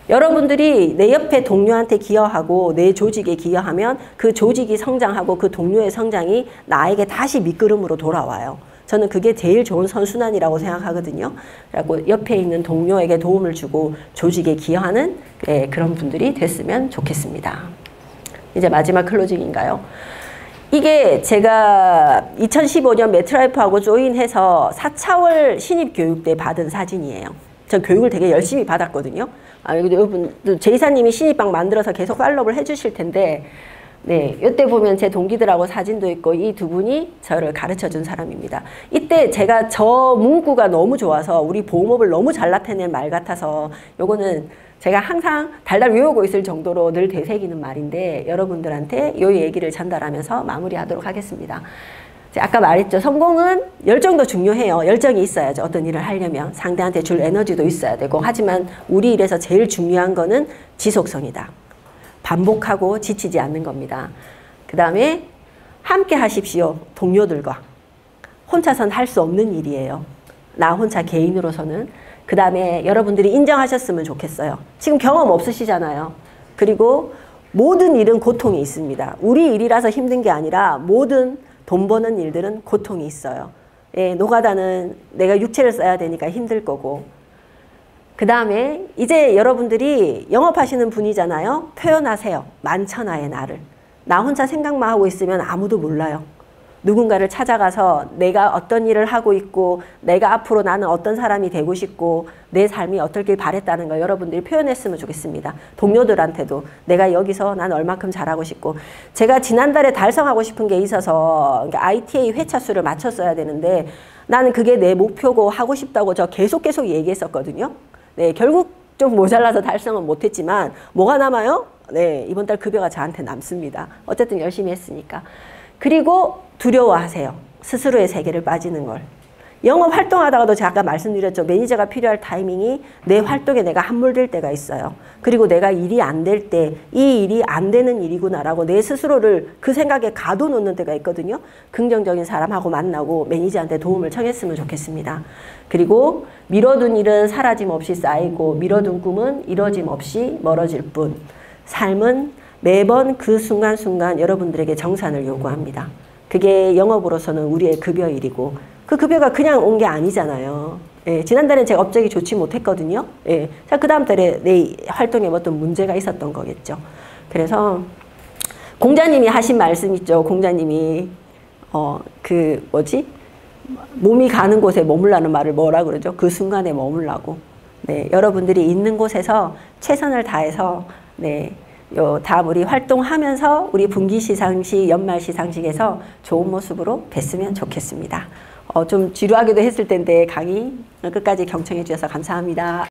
여러분들이 내 옆에 동료한테 기여하고 내 조직에 기여하면 그 조직이 성장하고 그 동료의 성장이 나에게 다시 밑그름으로 돌아와요. 저는 그게 제일 좋은 선순환이라고 생각하거든요. 그리고 옆에 있는 동료에게 도움을 주고 조직에 기여하는 그런 분들이 됐으면 좋겠습니다. 이제 마지막 클로징인가요? 이게 제가 2015년 매트라이프하고 조인해서 4차월 신입교육때 받은 사진이에요. 전 교육을 되게 열심히 받았거든요. 아, 여러분, 제이사님이 신입방 만들어서 계속 팔로우를 해주실 텐데, 네, 이때 보면 제 동기들하고 사진도 있고 이 두 분이 저를 가르쳐 준 사람입니다. 이때 제가 저 문구가 너무 좋아서 우리 보험업을 너무 잘 나타낼 말 같아서 요거는 제가 항상 달달 외우고 있을 정도로 늘 되새기는 말인데 여러분들한테 이 얘기를 전달하면서 마무리하도록 하겠습니다. 아까 말했죠. 성공은 열정도 중요해요. 열정이 있어야죠. 어떤 일을 하려면 상대한테 줄 에너지도 있어야 되고 하지만 우리 일에서 제일 중요한 거는 지속성이다. 반복하고 지치지 않는 겁니다. 그 다음에 함께 하십시오. 동료들과. 혼자선 할 수 없는 일이에요. 나 혼자 개인으로서는. 그 다음에 여러분들이 인정하셨으면 좋겠어요. 지금 경험 없으시잖아요. 그리고 모든 일은 고통이 있습니다. 우리 일이라서 힘든 게 아니라 모든 돈 버는 일들은 고통이 있어요. 예, 노가다는 내가 육체를 써야 되니까 힘들 거고. 그 다음에 이제 여러분들이 영업하시는 분이잖아요. 표현하세요. 만천하의 나를. 나 혼자 생각만 하고 있으면 아무도 몰라요. 누군가를 찾아가서 내가 어떤 일을 하고 있고 내가 앞으로 나는 어떤 사람이 되고 싶고 내 삶이 어떻길 바랬다는 걸 여러분들이 표현했으면 좋겠습니다. 동료들한테도 내가 여기서 난 얼만큼 잘하고 싶고 제가 지난달에 달성하고 싶은 게 있어서 ITA 회차 수를 맞췄어야 되는데 나는 그게 내 목표고 하고 싶다고 저 계속 얘기했었거든요. 네, 결국 좀 모자라서 달성은 못했지만 뭐가 남아요? 네, 이번 달 급여가 저한테 남습니다. 어쨌든 열심히 했으니까. 그리고 두려워하세요. 스스로의 세계를 빠지는 걸. 영업 활동하다가도 제가 아까 말씀드렸죠. 매니저가 필요할 타이밍이 내 활동에 내가 함몰될 때가 있어요. 그리고 내가 일이 안 될 때 이 일이 안 되는 일이구나라고 내 스스로를 그 생각에 가둬놓는 때가 있거든요. 긍정적인 사람하고 만나고 매니저한테 도움을 청했으면 좋겠습니다. 그리고 미뤄둔 일은 사라짐 없이 쌓이고 미뤄둔 꿈은 이뤄짐 없이 멀어질 뿐. 삶은 매번 그 순간순간 여러분들에게 정산을 요구합니다. 그게 영업으로서는 우리의 급여일이고 그 급여가 그냥 온 게 아니잖아요. 예, 지난달엔 제가 업적이 좋지 못했거든요. 예, 자, 그 다음 달에 내 활동에 어떤 문제가 있었던 거겠죠. 그래서 공자님이 하신 말씀 있죠. 공자님이 몸이 가는 곳에 머물라는 말을 뭐라 그러죠? 그 순간에 머물라고. 네, 여러분들이 있는 곳에서 최선을 다해서 다음 우리 활동하면서 우리 분기 시상식, 연말 시상식에서 좋은 모습으로 뵀으면 좋겠습니다. 좀 지루하기도 했을 텐데 강의 끝까지 경청해 주셔서 감사합니다.